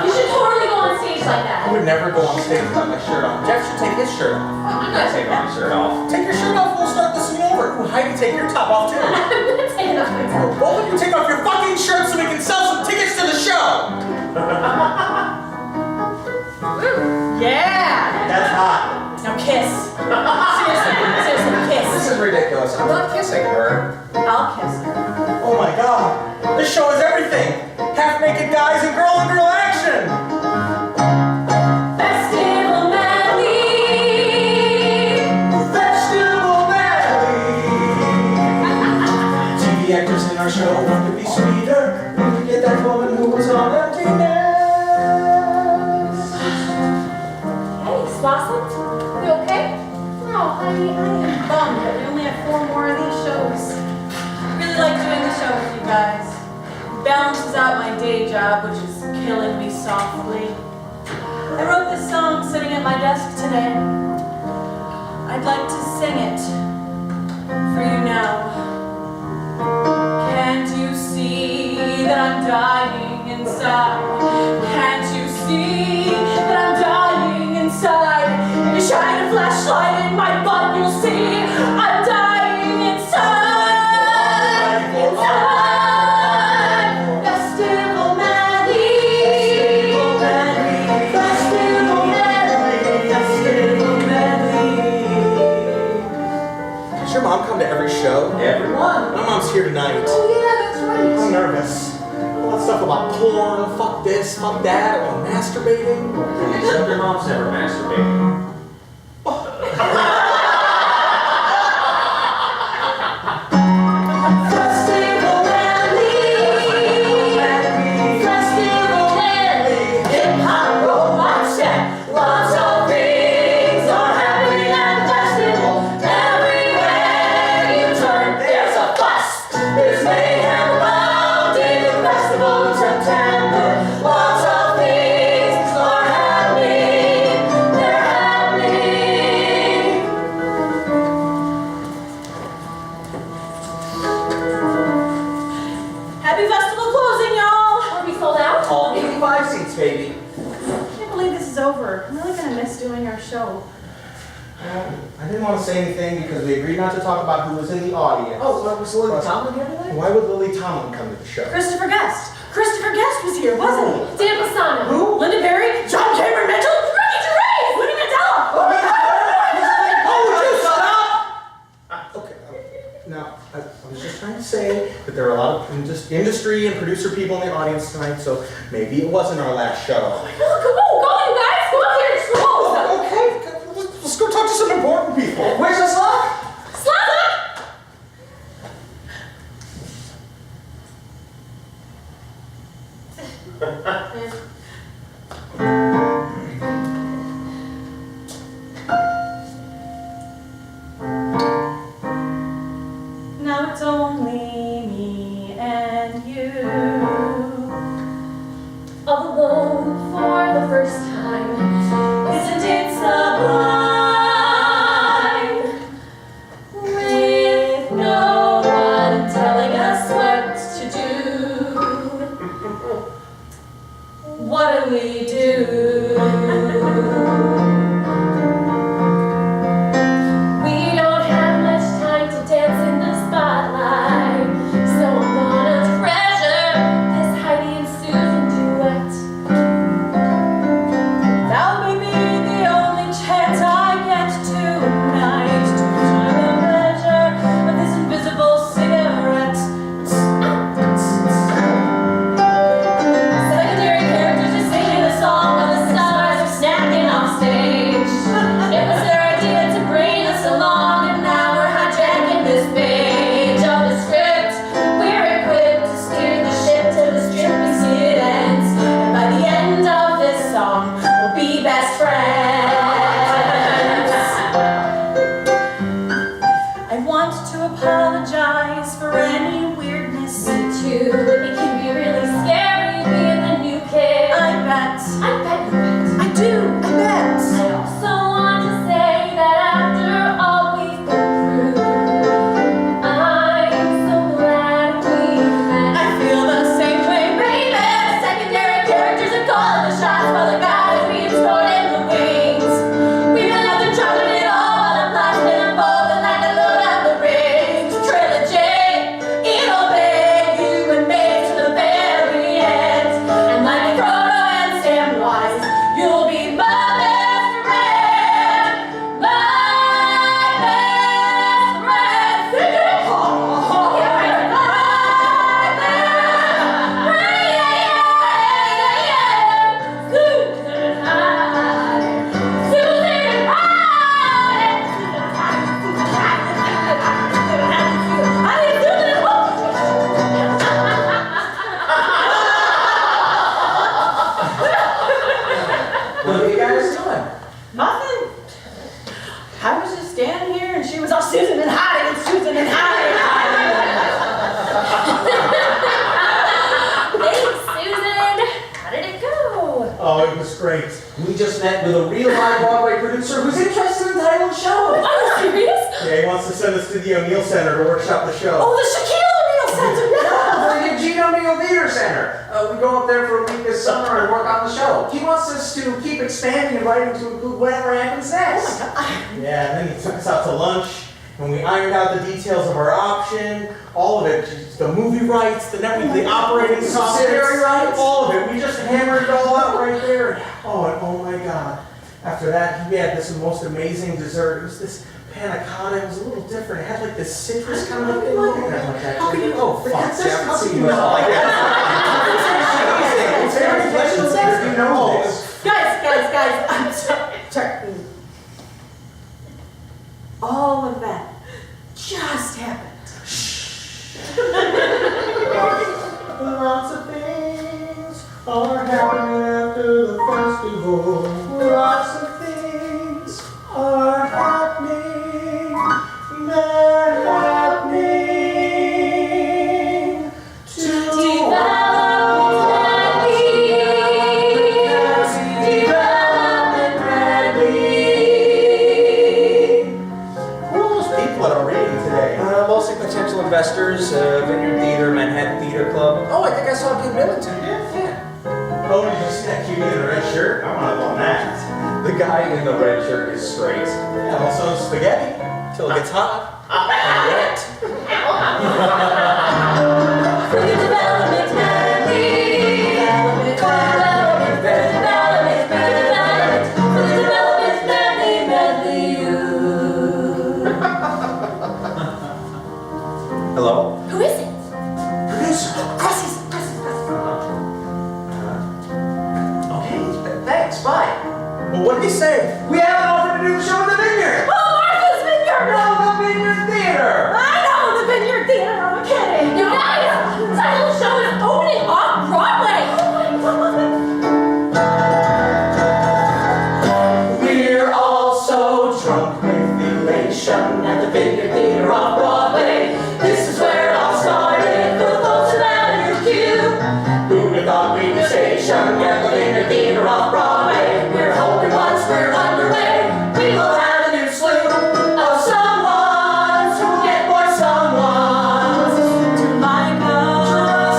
You should totally go on stage like I that. would never go on stage without my shirt on. Jeff should take his shirt off. I'm not taking my shirt off. Take your shirt off, we'll start the scene over. Ooh, Heidi, take your top off too. I'm not taking off my top. Both of you take off your fucking shirts so we can sell some tickets to the show. Yeah. That's hot. Now kiss. Seriously, This kiss. is ridiculous. I'm not kissing her. I'll kiss her. Oh my god. This show is everything. Half-naked guys and girl-on-girl action. Festival Valley. Festival Valley. TV actors in our show want to be sweeter. We could get that woman who was on emptiness. Hey, Slossom, you okay? No, honey, I am bummed that we only have 4 more of these shows. I really like doing the show with you guys. It balances out my day job, which is killing me softly. I wrote this song sitting at my desk today. I'd like to sing it for you now. Can't you see that I'm dying inside? Can't you see that I'm dying inside? If you shine a flashlight in my butt, you'll see I'm dying inside. Inside. Festival Valley. Festival Valley. Festival Valley. Does your mom come to every show? Everyone. My mom's here tonight. Oh yeah, that's right. I'm nervous. All that stuff about porn, fuck this, fuck that, about masturbating. Except your mom's never masturbating. Festival Valley. Festival Valley. seats, baby. I can't believe this is over. I'm really gonna miss doing our show. I didn't want to say anything because we agreed not to talk about who was in the audience. Oh, what, was Lily Tomlin here today? Why would Lily Tomlin come to the show? Christopher Guest. Christopher Guest was here, wasn't he? Dan Pisano. Who? Linda Berry, John Cameron Mitchell, Ricky Gervais, Woody Mandela. Okay. Now, I was just trying to say that there are a lot of industry and producer people in the audience tonight, so maybe it wasn't our last show. Go, you guys. Go up here and stroll. Okay, let's go talk to some important people. Where's the slot? Slap! Now it's only me and you. All alone for the first time. Isn't it sublime? With no one telling us what to do. What do we do? We don't have much time to dance in the spotlight, so I'm gonna treasure this Heidi and Susan duet. That'll be the only chance I get tonight to try the pleasure of this invisible cigarette. Secondary characters are singing the song while the stars are snacking off stage. It was their idea to bring us along, and now we're hijacking this page of the script. We're equipped to steer the ship to the strip we see it ends. And by the end of this song, we'll be best friends. I want to apologize for any weirdness. Me too. It can be really scary being the new kid. I bet. I bet you bet. I do. I bet. I also want to say that after all we've been through, I'm so glad we met. I feel the same way, baby. Secondary characters are calling the shots while the guys we explored in the wings. We've been left in charge of it all while the plot's been unfolding like the Lord of the Rings trilogy. It'll beg you and me to the very end. And like Frodo and Samwise, you'll be my best friend. My best friend. Sing it! Yeah, right. My What are you guys doing? Nothing. I was just standing here and she was all Susan and Heidi and Susan and Heidi. Thanks, Susan. How did it go? Oh, it was great. We just met with a real live Broadway producer who's interested in the title of the show. Are you serious? Yeah, he wants to send us to the O'Neill Center to workshop the show. Oh, the Shaquille O'Neal Center. The Eugene O'Neill Theater Center. We go up there for a week this summer and work on the show. He wants us to keep expanding and writing to include whatever happens next. Yeah, and then he took us out to lunch, and we ironed out the details of our option, all of it, just the movie rights, the network, operating Subsidiary rights? all of it. We just hammered it all out right there. Oh, and oh my God. After that, he had this most amazing dessert. It was this panna cotta. It was a little different. It had like this citrus kind of thing. How could you? Oh, fuck, Jeff. How could you not like that? It's very pleasant. You know this. Guys, I'm sorry. All of that just happened. Lots of things are happening after the festival. Lots of things are happening. They're happening to Development Rally. Who are those people that are reading today? Mostly potential investors, Vineyard Theater, Manhattan Theater Club. Oh, I think I saw Kid Middleton. Yeah. Oh, did you see that that cutie in the red shirt? I want up on that. The guy in the red shirt is straight. Yeah, also spaghetti. Till it gets hot. And wet. For the development medley. Development for the development medley. Hello? Who is it? Producer. Crosses. Okay, thanks, bye. Well, what did he say? We have an offer to do the show in the vineyard. Oh, Martha's Vineyard! No, the Vineyard Theater. I know the Vineyard Theater, I'm kidding. You guys, title show is opening off Broadway. Oh my God. We're all so drunk with elation at the Vineyard Theater on Broadway. This is where it all started for the folks in Avenue Q. Who'd have thought we'd be stationed at the Vineyard Theater on Broadway? We're hoping once we're underway, we will have a new slew of someones who will get more someones to like us.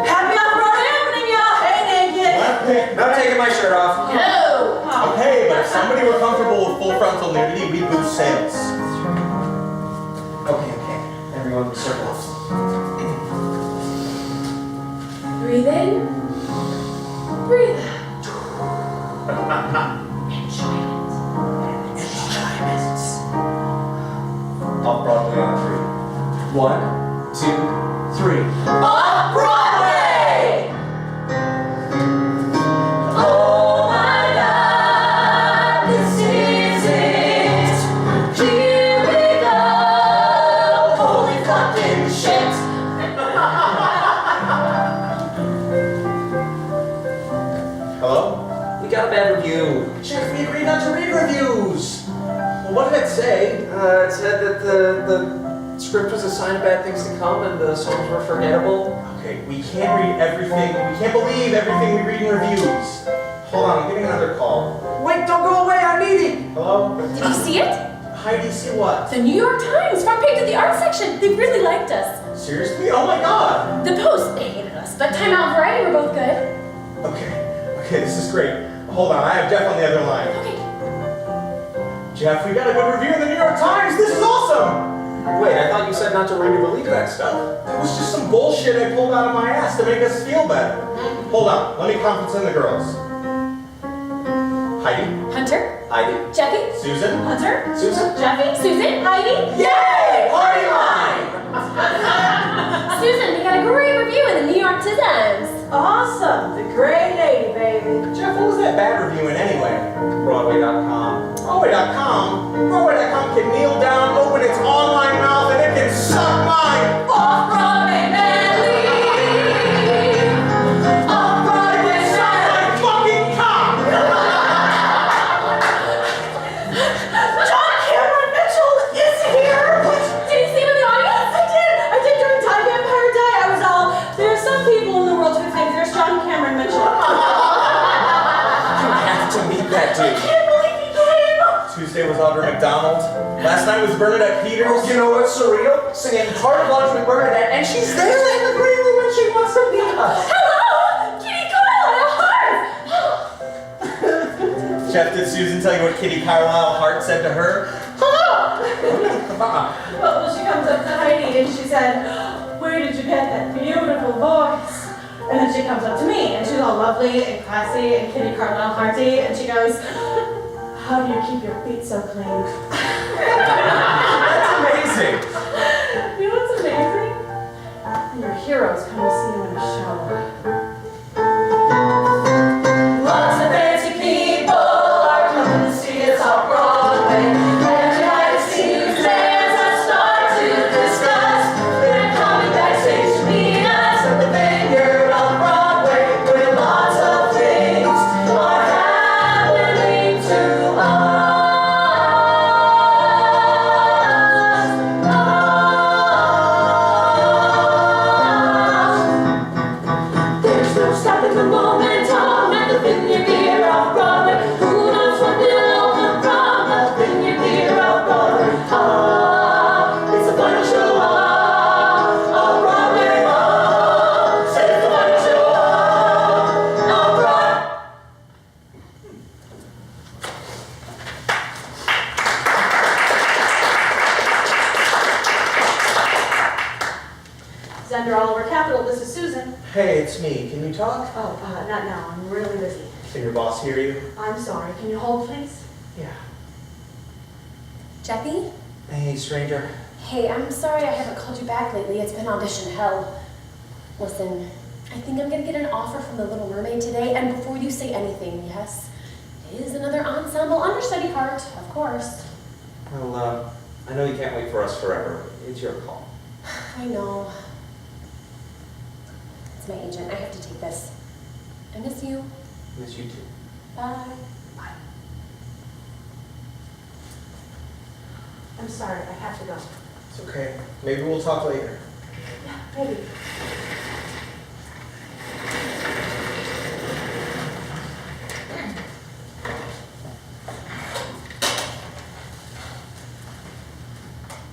Happy off-road evening, y'all. Hey, naked. Not taking my shirt off. No. Okay, but if somebody were comfortable with full frontal nudity, we'd boost sales. Okay. Everyone circle up. Breathe in. Breathe out. Off Broadway on 3. 1, 2, 3. Off Broadway! Oh my God, this is it. Here we go. Holy fucking shit. Hello? We got a bad review. Jeff, we agreed not to read reviews. Well, what did it say? It said that the script was a sign of bad things to come and the songs were forgettable. Okay, we can't read everything. We can't believe everything we read in reviews. Hold on, I'm getting another call. Wait, don't go away, I'm needing. Hello? Did you see it? Heidi, see what? The New York Times, front page of the art section. They really liked us. Seriously? Oh my god! The Post, they hated us, but Time Out and Variety were both good. Okay, this is great. Hold on, I have Jeff on the other line. Okay. Jeff, we got a good review in the New York Times! This is awesome! Wait, I thought you said not to really believe that stuff. That was just some bullshit I pulled out of my ass to make us feel better. Hold on, let me conference in the girls. Heidi? Hunter, Heidi. Jeffy, Susan? Hunter, Susan? Jeffy, Susan, Heidi. Yay! Party line! Susan, we got a great review in the New York Times. Awesome. The gray lady, baby. Jeff, what was that bad reviewing anyway? Broadway.com. Broadway.com? Broadway.com can kneel down, open its online mouth, and it can suck mine! Off-Broadway medley. Off-Broadway Suck my fucking cock! John Cameron Mitchell is here. Did you see him in the audience? I did during Time Vampire Day. I was all, there are some people in the world who think there's John Cameron Mitchell. You have to meet that dude. Tuesday was Audra McDonald. Last night was Bernadette Peters. Oh, you know what's surreal? Singing part of Lunch with Bernadette, and she's there in the green room when she wants to meet us. Hello, Kitty Carlisle Hart. Jeff, did Susan tell you what Kitty Carlisle Hart said to her? Well, she comes up to Heidi and she said, where did you get that beautiful voice? And then she comes up to me and she's all lovely and classy and Kitty Carlisle Harty and she goes, how do you keep your feet so clean? That's amazing. You know what's amazing? Your heroes come to see you in a show. Lots of fancy people are coming to see us on Broadway. And tonight it seems fans have started to discuss. They're coming backstage to meet us at the Vineyard on Broadway, where lots of things are happening to us. Xander Oliver Capital, this is Susan. Hey, it's me. Can you talk? Oh, not now, I'm really busy. Can your boss hear you? I'm sorry, can you hold please? Yeah. Jeffy? Hey, stranger. Hey, I'm sorry I haven't called you back lately. It's been audition hell. Listen, I think I'm gonna get an offer from the Little Mermaid today, and before you say anything, yes, it is another ensemble understudy part, of course. Well, I know you can't wait for us forever. It's your call. I know. It's my agent. I have to take this. I miss you. Miss you too. Bye. I'm sorry, I have to go. It's okay. Maybe we'll talk later. Yeah, maybe.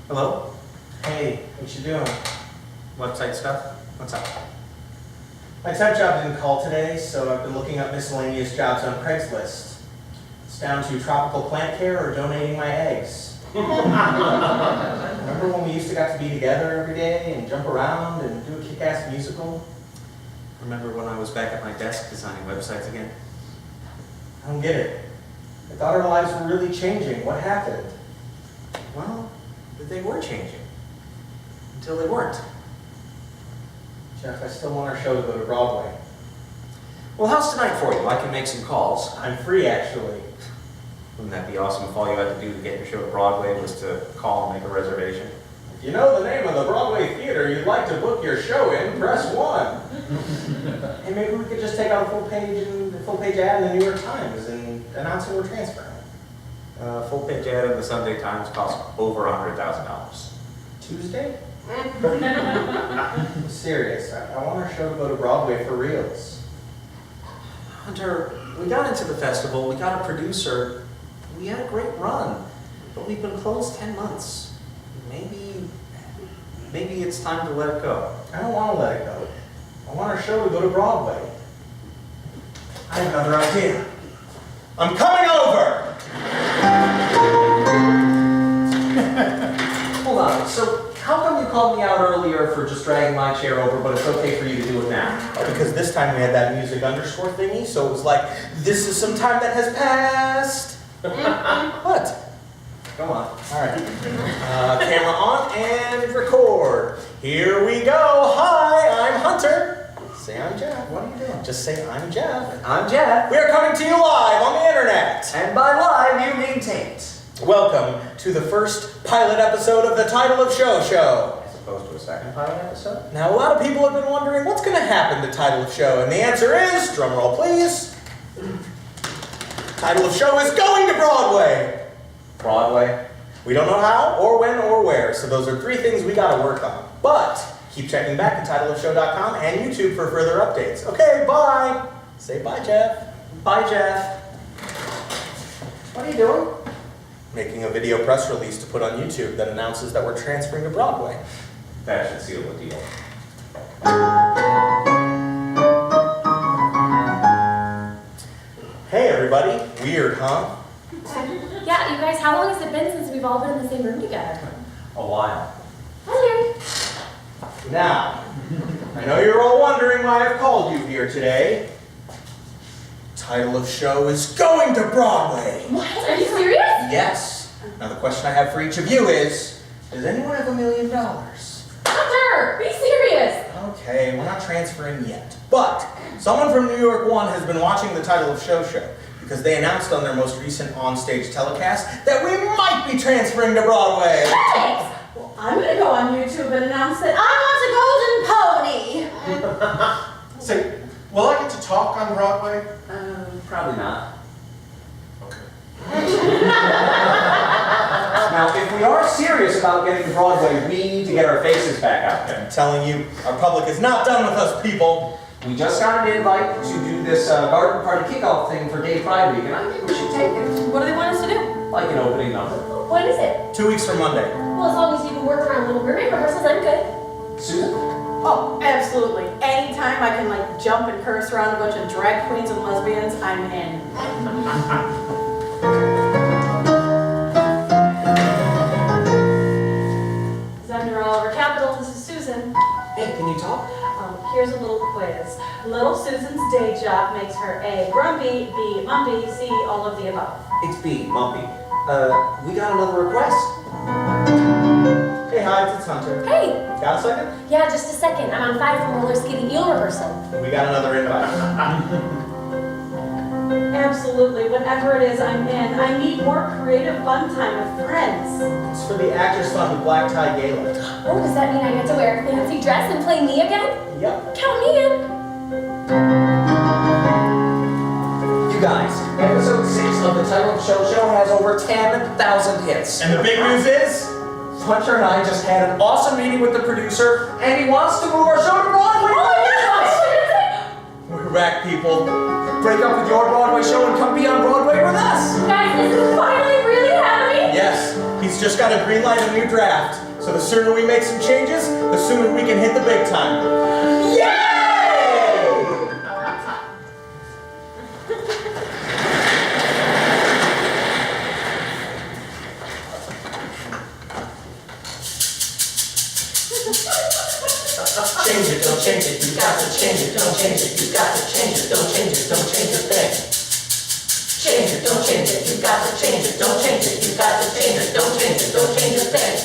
Hello? Hey, what you doing? Website stuff? What's up? My temp job didn't call today, so I've been looking up miscellaneous jobs on Craigslist. It's down to tropical plant care or donating my eggs. Remember when we used to get to be together every day and jump around and do a kick-ass musical? Remember when I was back at my desk designing websites again? I don't get it. I thought our lives were really changing. What happened? Well, they were changing. Until they weren't. Jeff, I still want our show to go to Broadway. Well, how's tonight for you? I can make some calls. I'm free, actually. Wouldn't that be awesome if all you had to do to get your show to Broadway was to call and make a reservation? If you know the name of the Broadway theater you'd like to book your show in, press 1. Hey, maybe we could just take out a full page ad in the New York Times and announce that we're transferring. Full-page ad in the Sunday Times costs over $100,000. Tuesday? I'm serious. I want our show to go to Broadway for reals. Hunter, we got into the festival, we got a producer, we had a great run, but we've been closed 10 months. Maybe it's time to let it go. I don't want to let it go. I want our show to go to Broadway. I have another idea. I'm coming over! Hold on, so how come you called me out earlier for just dragging my chair over, but it's okay for you to do it now? Because this time we had that music underscore thingy, so it was like, this is some time that has passed. What? Come on. All right. Camera on and record. Here we go. Hi, I'm Hunter. Say I'm Jeff. What are you doing? Just say I'm Jeff. I'm Jeff. We are coming to you live on the internet. And by live, you mean taint. Welcome to the first pilot episode of the Title of Show Show. As opposed to a second pilot episode? Now, a lot of people have been wondering what's going to happen to Title of Show, and the answer is, drumroll please, Title of Show is going to Broadway. Broadway? We don't know how, or when, or where, so those are 3 things we got to work on. But keep checking back at titleofshow.com and YouTube for further updates. Okay, bye. Say bye, Jeff. Bye, Jeff. What are you doing? Making a video press release to put on YouTube that announces that we're transferring to Broadway. That should seal the deal. Hey, everybody. Weird, huh? Yeah, you guys, how long has it been since we've all been in the same room together? A while. Hi, Larry. Now, I know you're all wondering why I've called you here today. Title of Show is going to Broadway. What? Are you serious? Yes. Now the question I have for each of you is, does anyone have $1 million? Hunter, be serious. Okay, we're not transferring yet. But someone from New York 1 has been watching the Title of Show because they announced on their most recent onstage telecast that we might be transferring to Broadway. Thanks. Well, I'm gonna go on YouTube and announce that I want a golden pony. Say, will I get to talk on Broadway? Probably not. Okay. Now, if we are serious about getting to Broadway, we need to get our faces back out there. I'm telling you, our public is not done with us, people. We just got an invite to do this garden party kickoff thing for Gay Pride Week, and I think we should take it. What do they want us to do? Like an opening number. When is it? 2 weeks from Monday. Well, as long as you can work around Little Mermaid rehearsals, I'm good. Susan? Oh, absolutely. Anytime I can like jump and curse around a bunch of drag queens and lesbians, I'm in. Xander Oliver Capital, this is Susan. Hey, can you here's a little quiz. Little Susan's day job makes her A, grumpy, B, mumpy, C, all of the above. It's B, Mumpy. We got another request. Hey, Heidi, it's Hunter. Hey! Got a second? Yeah, just a second. I'm on 5 from roller skating eel rehearsal. We got another invite. Absolutely, whatever it is I'm in, I need more creative fun time with friends. It's for the Actors Fund, the Black Tie Gala. Oh, does that mean I get to wear a fancy dress and play me again? Yep. Count me in. You guys, episode 6 of the Title Show has over 10,000 hits. And the big news is? Hunter and I just had an awesome meeting with the producer, and he wants to move our show to Broadway. We're back, people. Break up with your Broadway show and come be on Broadway with us. Guys, this is finally really happening. Yes, he's just got to green light a new draft. So the sooner we make some changes, the sooner we can hit the big time. Yay! Change it, don't change it, you got to change it, don't change it, you got to change it, don't change it, don't change a thing. Change it, don't change it, you got to change it, don't change it, you got to change it, don't change it, don't change a thing.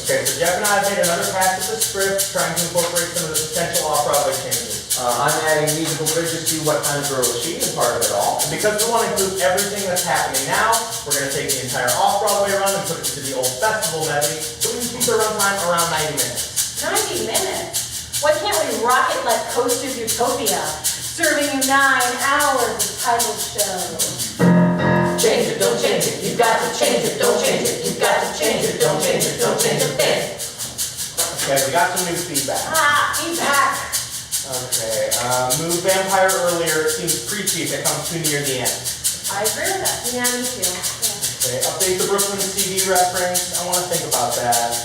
Okay, so Jeff and I have made another pass at the script, trying to incorporate some of the potential off-Broadway changes. I'm adding musical bridges to What Kind of Girl Is She as part of it all. And because we want to include everything that's happening now, we're going to take the entire off-Broadway run and put it into the old festival medley, so we can keep the runtime around 90 minutes. 90 minutes? Why can't we rock it like Coast of Utopia, serving you 9 hours of title show? Change it, don't change it, you got to change it, don't change it, you got to change it, don't change it, don't change a thing. Okay, we got some new feedback. Feedback. Okay, move Vampire earlier, it seems preachy if it comes too near the end. I agree with that. Yeah, me too. Okay, update the Brooklyn CD reference, I want to think about that.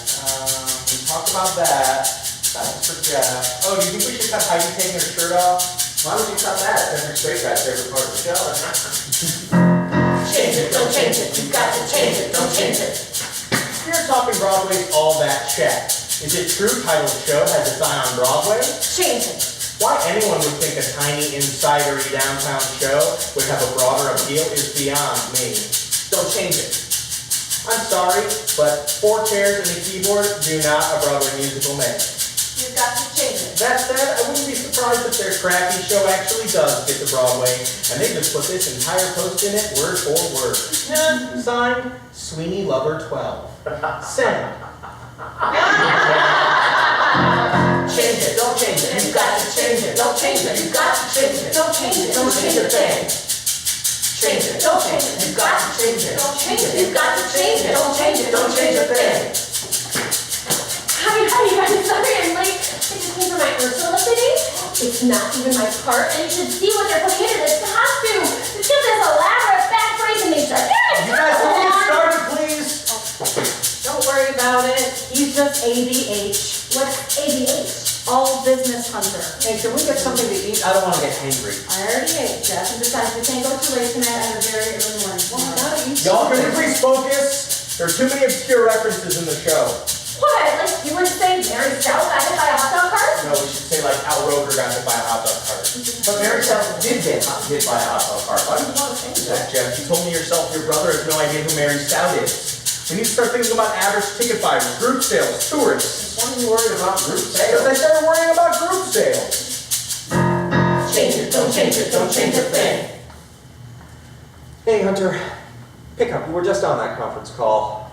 We talked about that. That was for Jeff. Oh, do you think we should cut Heidi taking her shirt off? Why would you cut that? That's every straight guy's favorite part of the show. Change it, don't change it, you got to change it, don't change it. You're talking Broadway's all that check. Is it true Title Show has its eye on Broadway? Change it. Why anyone would think a tiny, insidery downtown show would have a broader appeal is beyond me. Don't change it. I'm sorry, but 4 chairs and a keyboard do not a Broadway musical make. You've got to change it. That said, I wouldn't be surprised if their crappy show actually does get to Broadway, and they just put this entire post in it word for word. Signed, Sweeney Lover 12. Send. Change it, don't change it, you got to change it, don't change it, you got to change it, don't change it, don't change a thing. Change it, don't change it, you got to change it, don't change it, you got to change it, don't change it, don't change a thing. Hi, I'm sorry I'm late. I just came from my rehearsal today. It's not even my part, and you should see what they're putting into this costume. It's just this elaborate backbreaking nature. You guys can get started, please. Don't worry about it. He's just ABH. What's ABH? All business hunter. Hey, can we get something to eat? I don't want to get hangry. I already ate, Jeff, and besides, we can't go too late tonight. I have a very early morning. Well, gotta eat. Y'all can you please focus? There are too many obscure references in the show. What? Like you would say Mary Stout got hit by a hot dog cart? No, we should say like Al Roker got hit by a hot dog cart. But Mary Sally did get hit by a hot dog cart. Why do you want to change Look, that? Jeff, you told me yourself your brother has no idea who Mary Stout is. We need to start thinking about average ticket buyers, group sales, tourists. Why are you worried about group Because sales? they started worrying about group sales. Change it, don't change it, don't change a thing. Hey, Hunter. Pick up. You were just on that conference call.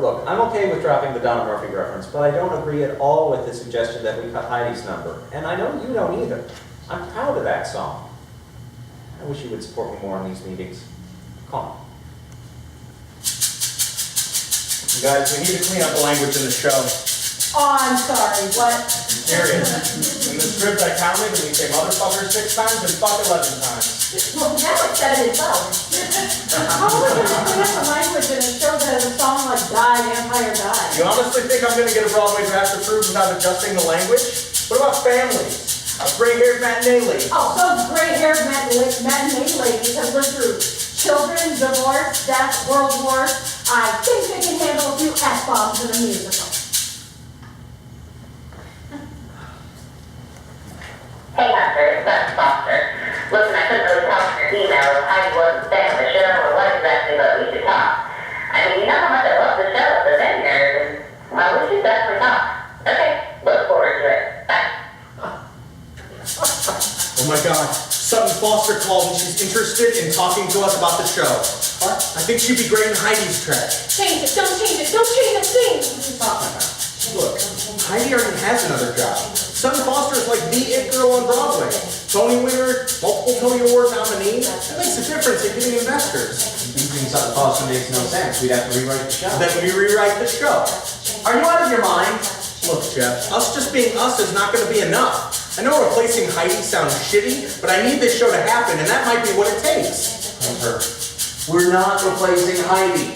Look, I'm okay with dropping the Donna Murphy reference, but I don't agree at all with the suggestion that we cut Heidi's number. And I know you don't either. I'm proud of that song. I wish you would support me more in these meetings. Come on. You guys, we need to clean up the language in the show. Oh, I'm sorry. What? Serious. In the script I counted and we say motherfucker 6 times and fuck 11 times. Well, now it's 7 and 12. How are we going to clean up the language in a show that has a song like Die, Vampire, Die? You honestly think I'm going to get a Broadway draft approved without adjusting the language? What about families? A gray-haired matinee lady? Oh, those gray-haired matinee ladies have lived through children, divorce, death, world wars. I think they can handle a few F-bombs in a musical. Listen, I couldn't really tell from your email if Heidi wasn't staying on the show or what exactly, but we should talk. I mean, you know how much I love the show, the vineyard, and, well, we should definitely talk. Okay, look forward to it. Bye. Oh my God, Sutton Foster called and she's interested in talking to us about the show. What? I think she'd be great in Heidi's track. Change it, don't change it, don't change it, please. Look, Heidi already has another job. Sutton Foster is like the it girl on Broadway. Tony winner, multiple Tony Award nominee. That makes a difference in getting investors. You think Sutton Foster makes no sense? We'd have to rewrite the show. Then we rewrite the show. Are you out of your mind? Look, Jeff, us just being us is not going to be enough. I know replacing Heidi sounds shitty, but I need this show to happen, and that might be what it takes. We're not replacing Heidi.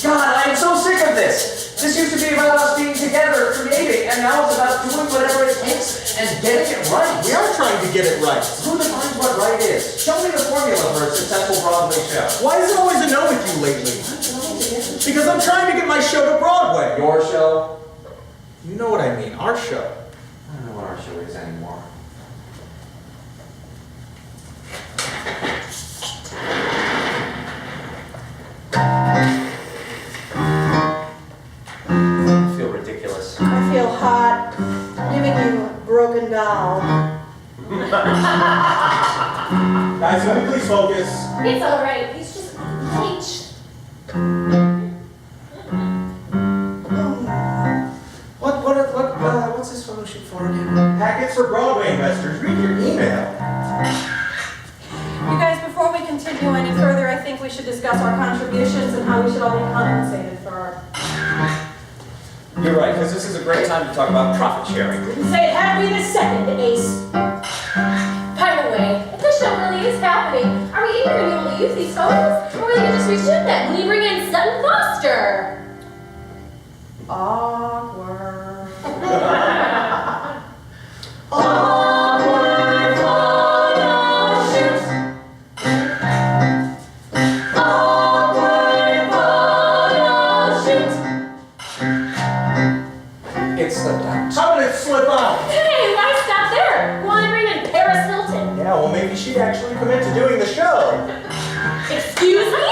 God, I am so sick of this. This used to be about us being together, creating, and now it's about doing whatever it takes and getting it right. We are trying to get it right. Who defines what right is? Show me the formula for a successful Broadway show. Why is it always a no with you lately? Because I'm trying to get my show to Broadway. Your show? You know what I mean, our show. I don't know what our show is anymore. I feel ridiculous. I feel hot, giving you a broken doll. Guys, can we please focus? It's alright, he's just bleached. What's this photo shoot for again? Packets for Broadway investors. Read your email. You guys, before we continue any further, I think we should discuss our contributions and how we should all be compensated for our... You're right, because this is a great time to talk about profit sharing. Say it had to be the second, Ace. By the way, if this show really is happening, are we even going to be able to use these photos? Or are we going to just reshoot them when you bring in Sutton Foster? Awkward. Awkward photo shoot. Awkward photo shoot. It slipped out. How did it slip out? Hey, why stop there? Want to bring in Paris Hilton? Yeah, well, maybe she'd actually commit to doing the show. Excuse me?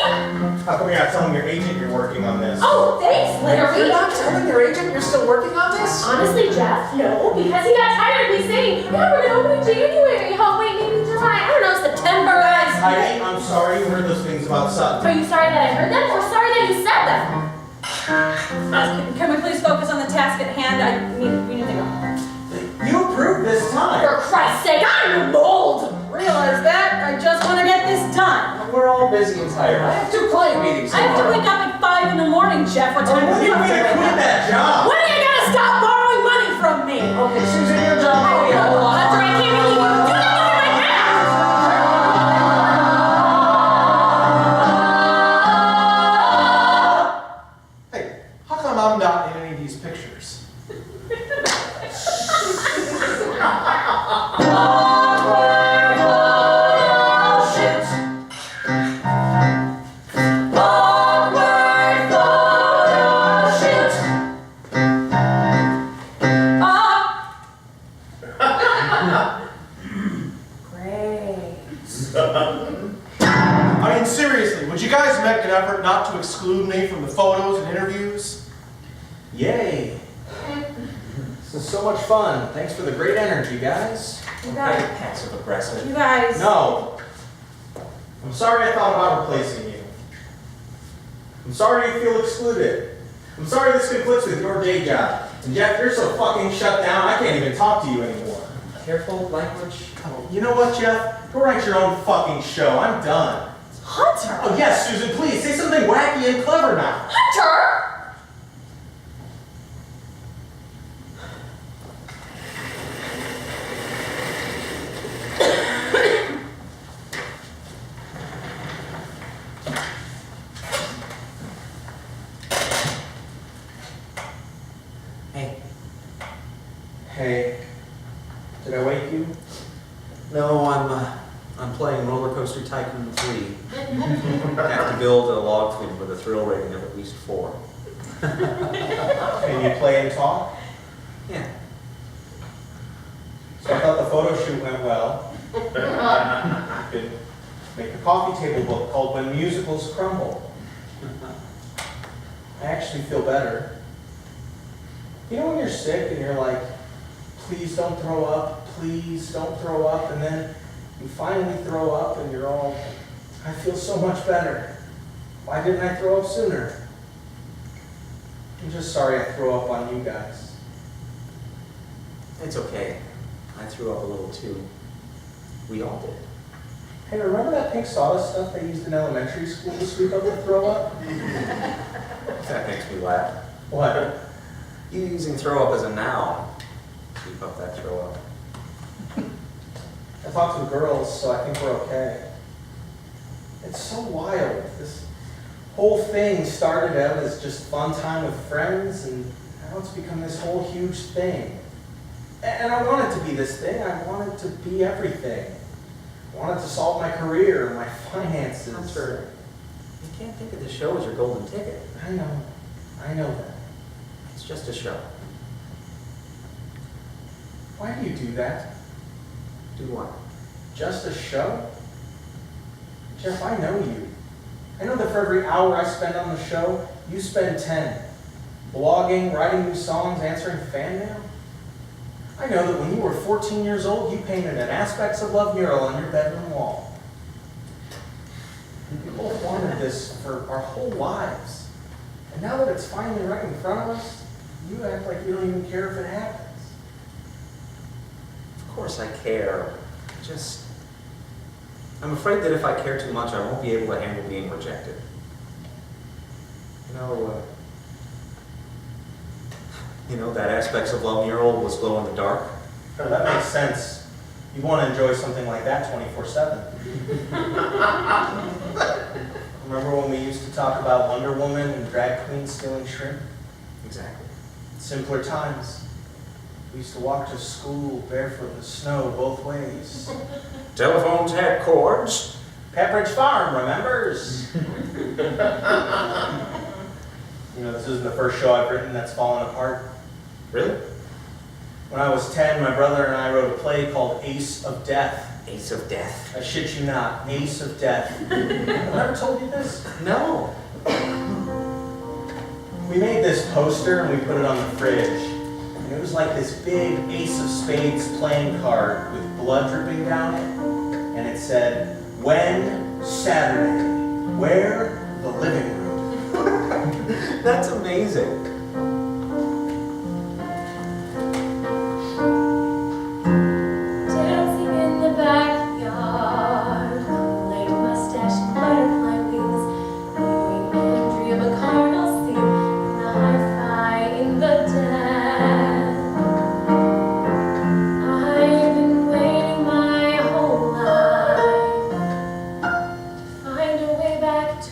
How come you're not telling your agent you're working on this? Oh, thanks, Larry. You're not telling your agent you're still working on this? Honestly, Jeff, no, because he got tired of me saying, yeah, we're gonna open in January. Oh, wait, maybe July. I don't know, September, guys. Heidi, I'm sorry you heard those things about Sutton. Are you sorry that I heard them, or sorry that you said them? Can we please focus on the task at hand? We need to go. You approved this time. For Christ's sake, I'm mold. Realize that? I just want to get this done. We're all busy and tired. I have 2 client meetings I have to tomorrow. wake up at 5 in the morning, Jeff. What time When are is you it? going to quit that job? When are you gonna stop borrowing money from me? Okay, Susan, your job. Oh, that's right, I can't believe you. Do that behind my back. Hey, how come I'm not in any of these pictures? Awkward photo shoot. Awkward photo shoot. Great. I mean, seriously, would you guys make an effort not to exclude me from the photos and interviews? Yay. This is so much fun. Thanks for the great energy, guys. You guys. Passive aggressive. You guys. No. I'm sorry I thought about replacing you. I'm sorry you feel excluded. I'm sorry this conflicts with your day job. And Jeff, you're so fucking shut down, I can't even talk to you anymore. Careful language. Oh, you know what, Jeff? Go write your own fucking show. I'm done. Hunter. Oh, yes, Susan, please, say something wacky and clever now. Hunter! Hey. Hey, did I wake you? No, I'm playing Roller Coaster Tycoon 3. I have to build a log flume with a thrill rating of at least 4. Can you play and talk? Yeah. So I thought the photo shoot went well. coffee table book called When Musicals Crumble. I actually feel better. You know when you're sick and you're like, please don't throw up, please don't throw up, and then you finally throw up and you're all, I feel so much better. Why didn't I throw up sooner? I'm just sorry I threw up on you guys. It's okay. I threw up a little too. We all did. Hey, remember that pink sawdust stuff they used in elementary school to sweep up the throw up? That makes me laugh. What? You using throw up as a noun. Keep up that throw up. I talked to the girls, so I think we're okay. It's so wild. This whole thing started out as just fun time with friends, and now it's become this whole huge thing. And I want it to be this thing. I want it to be everything. I want it to solve my career, my finances. Hunter, you can't think of the show as your golden ticket. I know that. It's just a show. Why do you do that? Do what? Just a show? Jeff, I know you. I know that for every hour I spend on the show, you spend 10. Blogging, writing new songs, answering fan mail. I know that when you were 14 years old, you painted an Aspects of Love mural on your bedroom wall. We both wanted this for our whole lives. And now that it's finally right in front of us, you act like you don't even care if it happens. Of course I care. I'm afraid that if I care too much, I won't be able to handle being rejected. You know, that Aspects of Love mural was glow in the dark. Oh, that makes sense. You want to enjoy something like that 24/7. Remember when we used to talk about Wonder Woman and drag queens stealing shrimp? Exactly. Simpler times. We used to walk to school barefoot in the snow both ways. Telephones had cords. Pepperidge Farm remembers. You know, this isn't the first show I've written that's fallen apart. Really? When I was 10, my brother and I wrote a play called Ace of Death. Ace of Death. I shit you not, Ace of Death. Have I ever told you this? No. We made this poster and we put it on the fridge. And it was like this big Ace of Spades playing card with blood dripping down it. And it said, when Saturday, where the living room. That's amazing. Dancing in the backyard, late mustache and butterfly wings, hearing Andrea McCardle sing in the hi-fi in the den. I've been waiting my whole life to find a way back to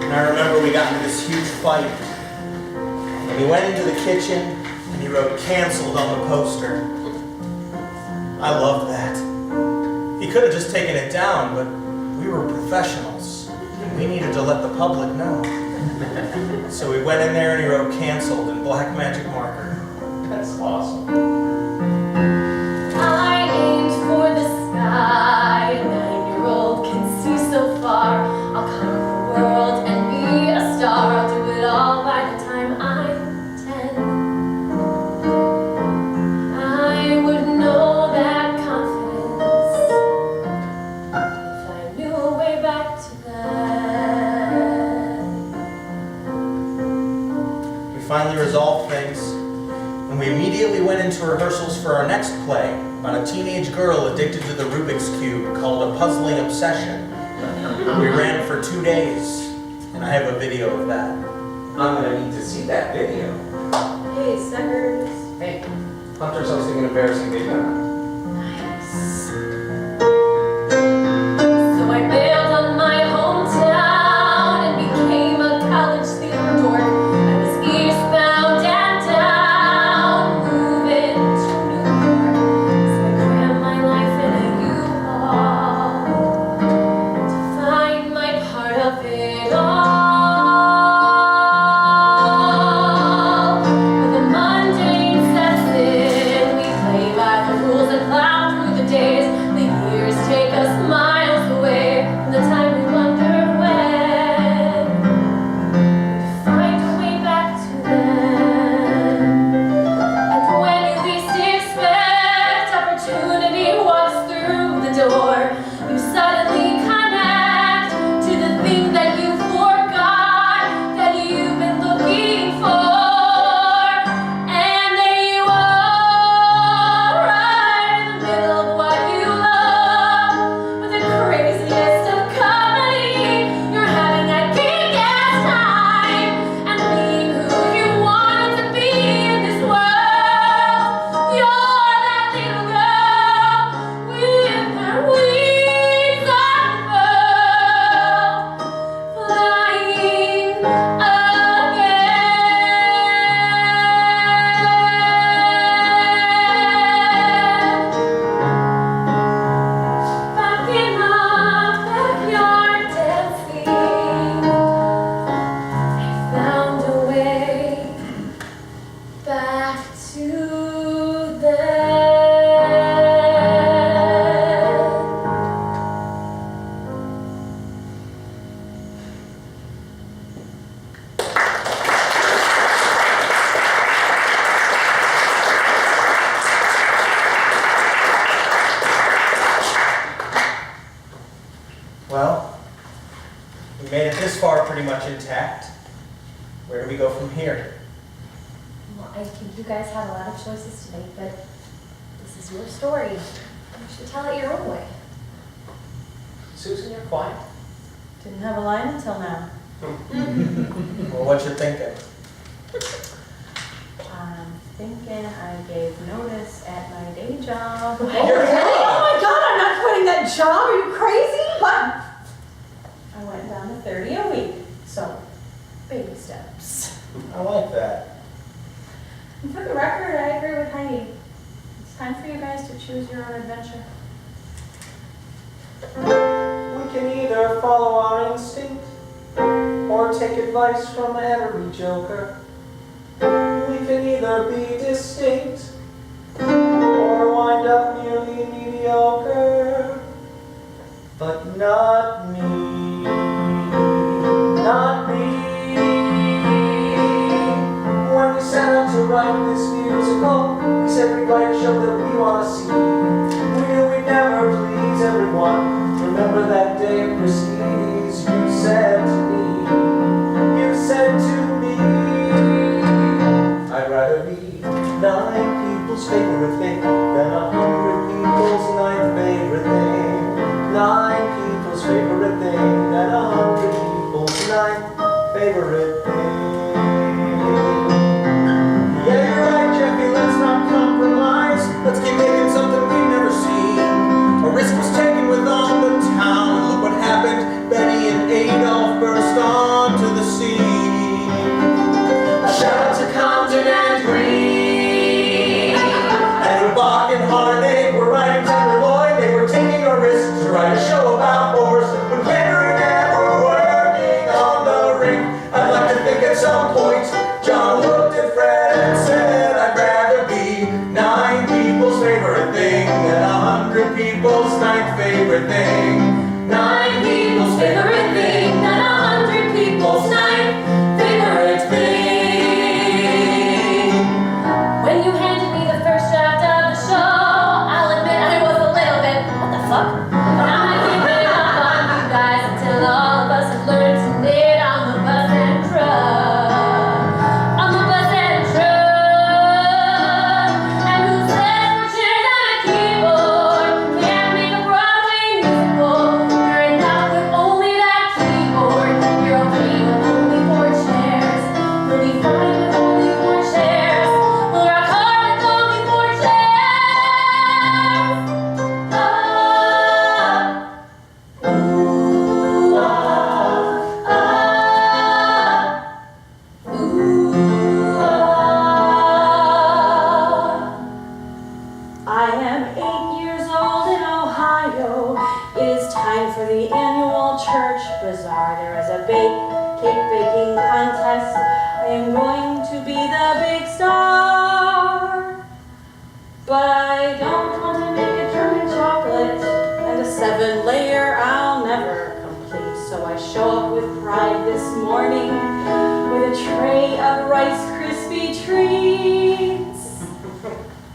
And I remember we got into this huge fight. And he went into the kitchen and he wrote canceled on the poster. I loved that. He could have just taken it down, but we were professionals. And we needed to let the public know. So we went in there and he wrote canceled in black magic marker. That's awesome. I aimed for the sky, a 9-year-old can see so far. I'll conquer the world and be a star. I'll do it all by the time I'm 10. I would know that confidence if I knew a way back to that. We finally resolved things, and we immediately went into rehearsals for our next play about a teenage girl addicted to the Rubik's Cube called A Puzzling Obsession. We ran for 2 days, and I have a video of that. I'm gonna need to see that video. Hey, suckers. Hey, Hunter's hosting an embarrassing video. Nice. So I bailed on my hometown and became a college theater dork. I was eastbound and down, moving to New York. So I crammed my life in a U-Haul to find my part of it all. When the mundane sets in, we play by Well, we made it this far pretty much intact. Where do we go from here? Well, I think you guys have a lot of choices to make, but this is your story. You should tell it your own way. Susan, you're quiet. Didn't have a line until now. Well, what you thinking? I'm thinking I gave notice at my day job. You're Oh my God, I'm not quitting that job. Are you crazy? But I went down to 30 a week. So, baby steps. I like that. And for the record, I agree with Heidi. It's time for you guys to choose your own adventure. We can either follow our instinct or take advice from every joker. We can either be distinct or wind up nearly mediocre. But not me, not me. When we set out to write this musical, we said we'd write a show that we want to see. We knew we'd never please everyone. Remember that day at Christie's, you said to me, I'd rather be 9 people's favorite thing than 100 people's 9th favorite thing. 9 people's favorite thing than 100 people's 9th favorite thing. Yeah, you're right, Jeffy, let's not compromise. Let's keep making something we've never seen. A risk was taken with all the town. Look what happened. Betty and Adolf burst onto the scene. A shout out to Compton and Green. And Bach and Harnett were writing Taylor Lloyd. They were taking a risk to write a show about horse. When Henry and Anne were working on the rink, I'd like to think at some point John looked at Fred and said, I'd rather be 9 people's favorite thing than 100 people's 9th favorite thing. 9 people's favorite thing than 100 people's 9th favorite thing. When you handed me the first draft of the show, I'll admit I was a little bit, what the fuck? But I'm not giving up on you guys until all of us have learned to knit on the bus and truck. On the bus and truck. And who says we're chairs on a keyboard can't make a Broadway musical? You're enough with only that keyboard. You're okay with only 4 chairs. You'll be fine with only 4 chairs. We'll rock hard with only 4 chairs. Ooh, ah, ah. Ooh, ah. I am 8 years old in Ohio. It is time for the annual church bazaar. There is a cake baking contest. I am going to be the big star. But I don't want to make a German chocolate and a 7-layer I'll never complete. So I show up with pride this morning with a tray of Rice Krispie treats.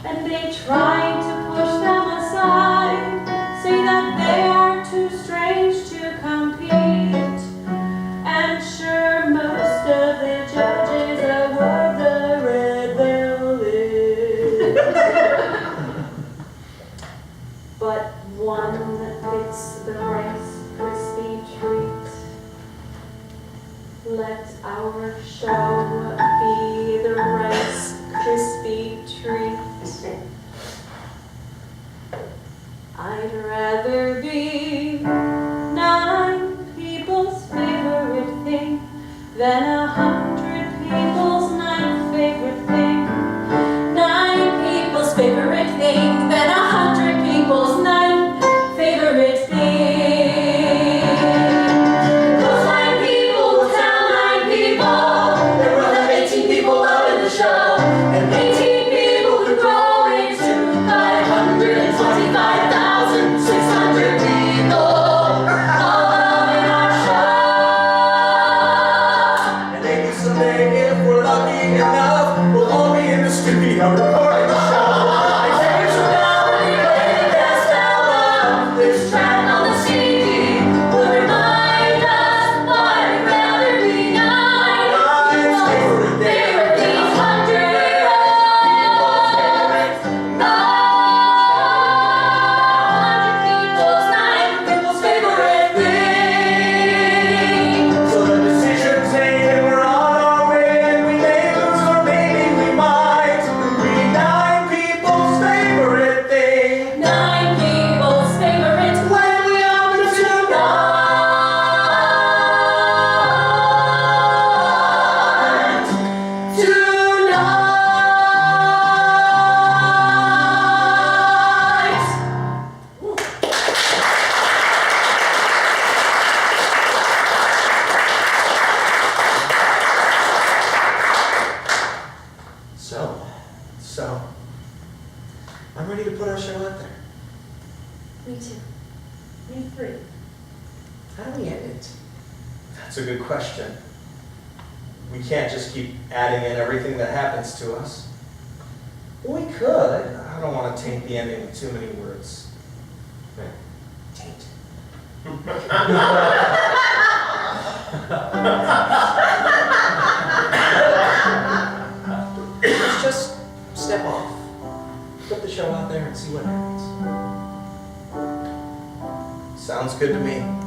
And they try to push them aside, say that they are too strange to compete. And sure, most of the judges award the red velvet. But one picks the Rice Krispie treat. Let our show be the Rice Krispie treat. I'd rather be 9 people's favorite thing than 100 people's 9th favorite thing. 9 people's favorite thing than 100 people's 9th favorite thing. Those 9 people will tell 9 people that we'll have 18 people out in the show, and 18 people could grow into 525,600 How do we end it? That's a good question. We can't just keep adding in everything that happens to us. We could. I don't want to taint the ending with too many words. Taint. Let's just step off. Put the show out there and see what happens. Sounds good to me.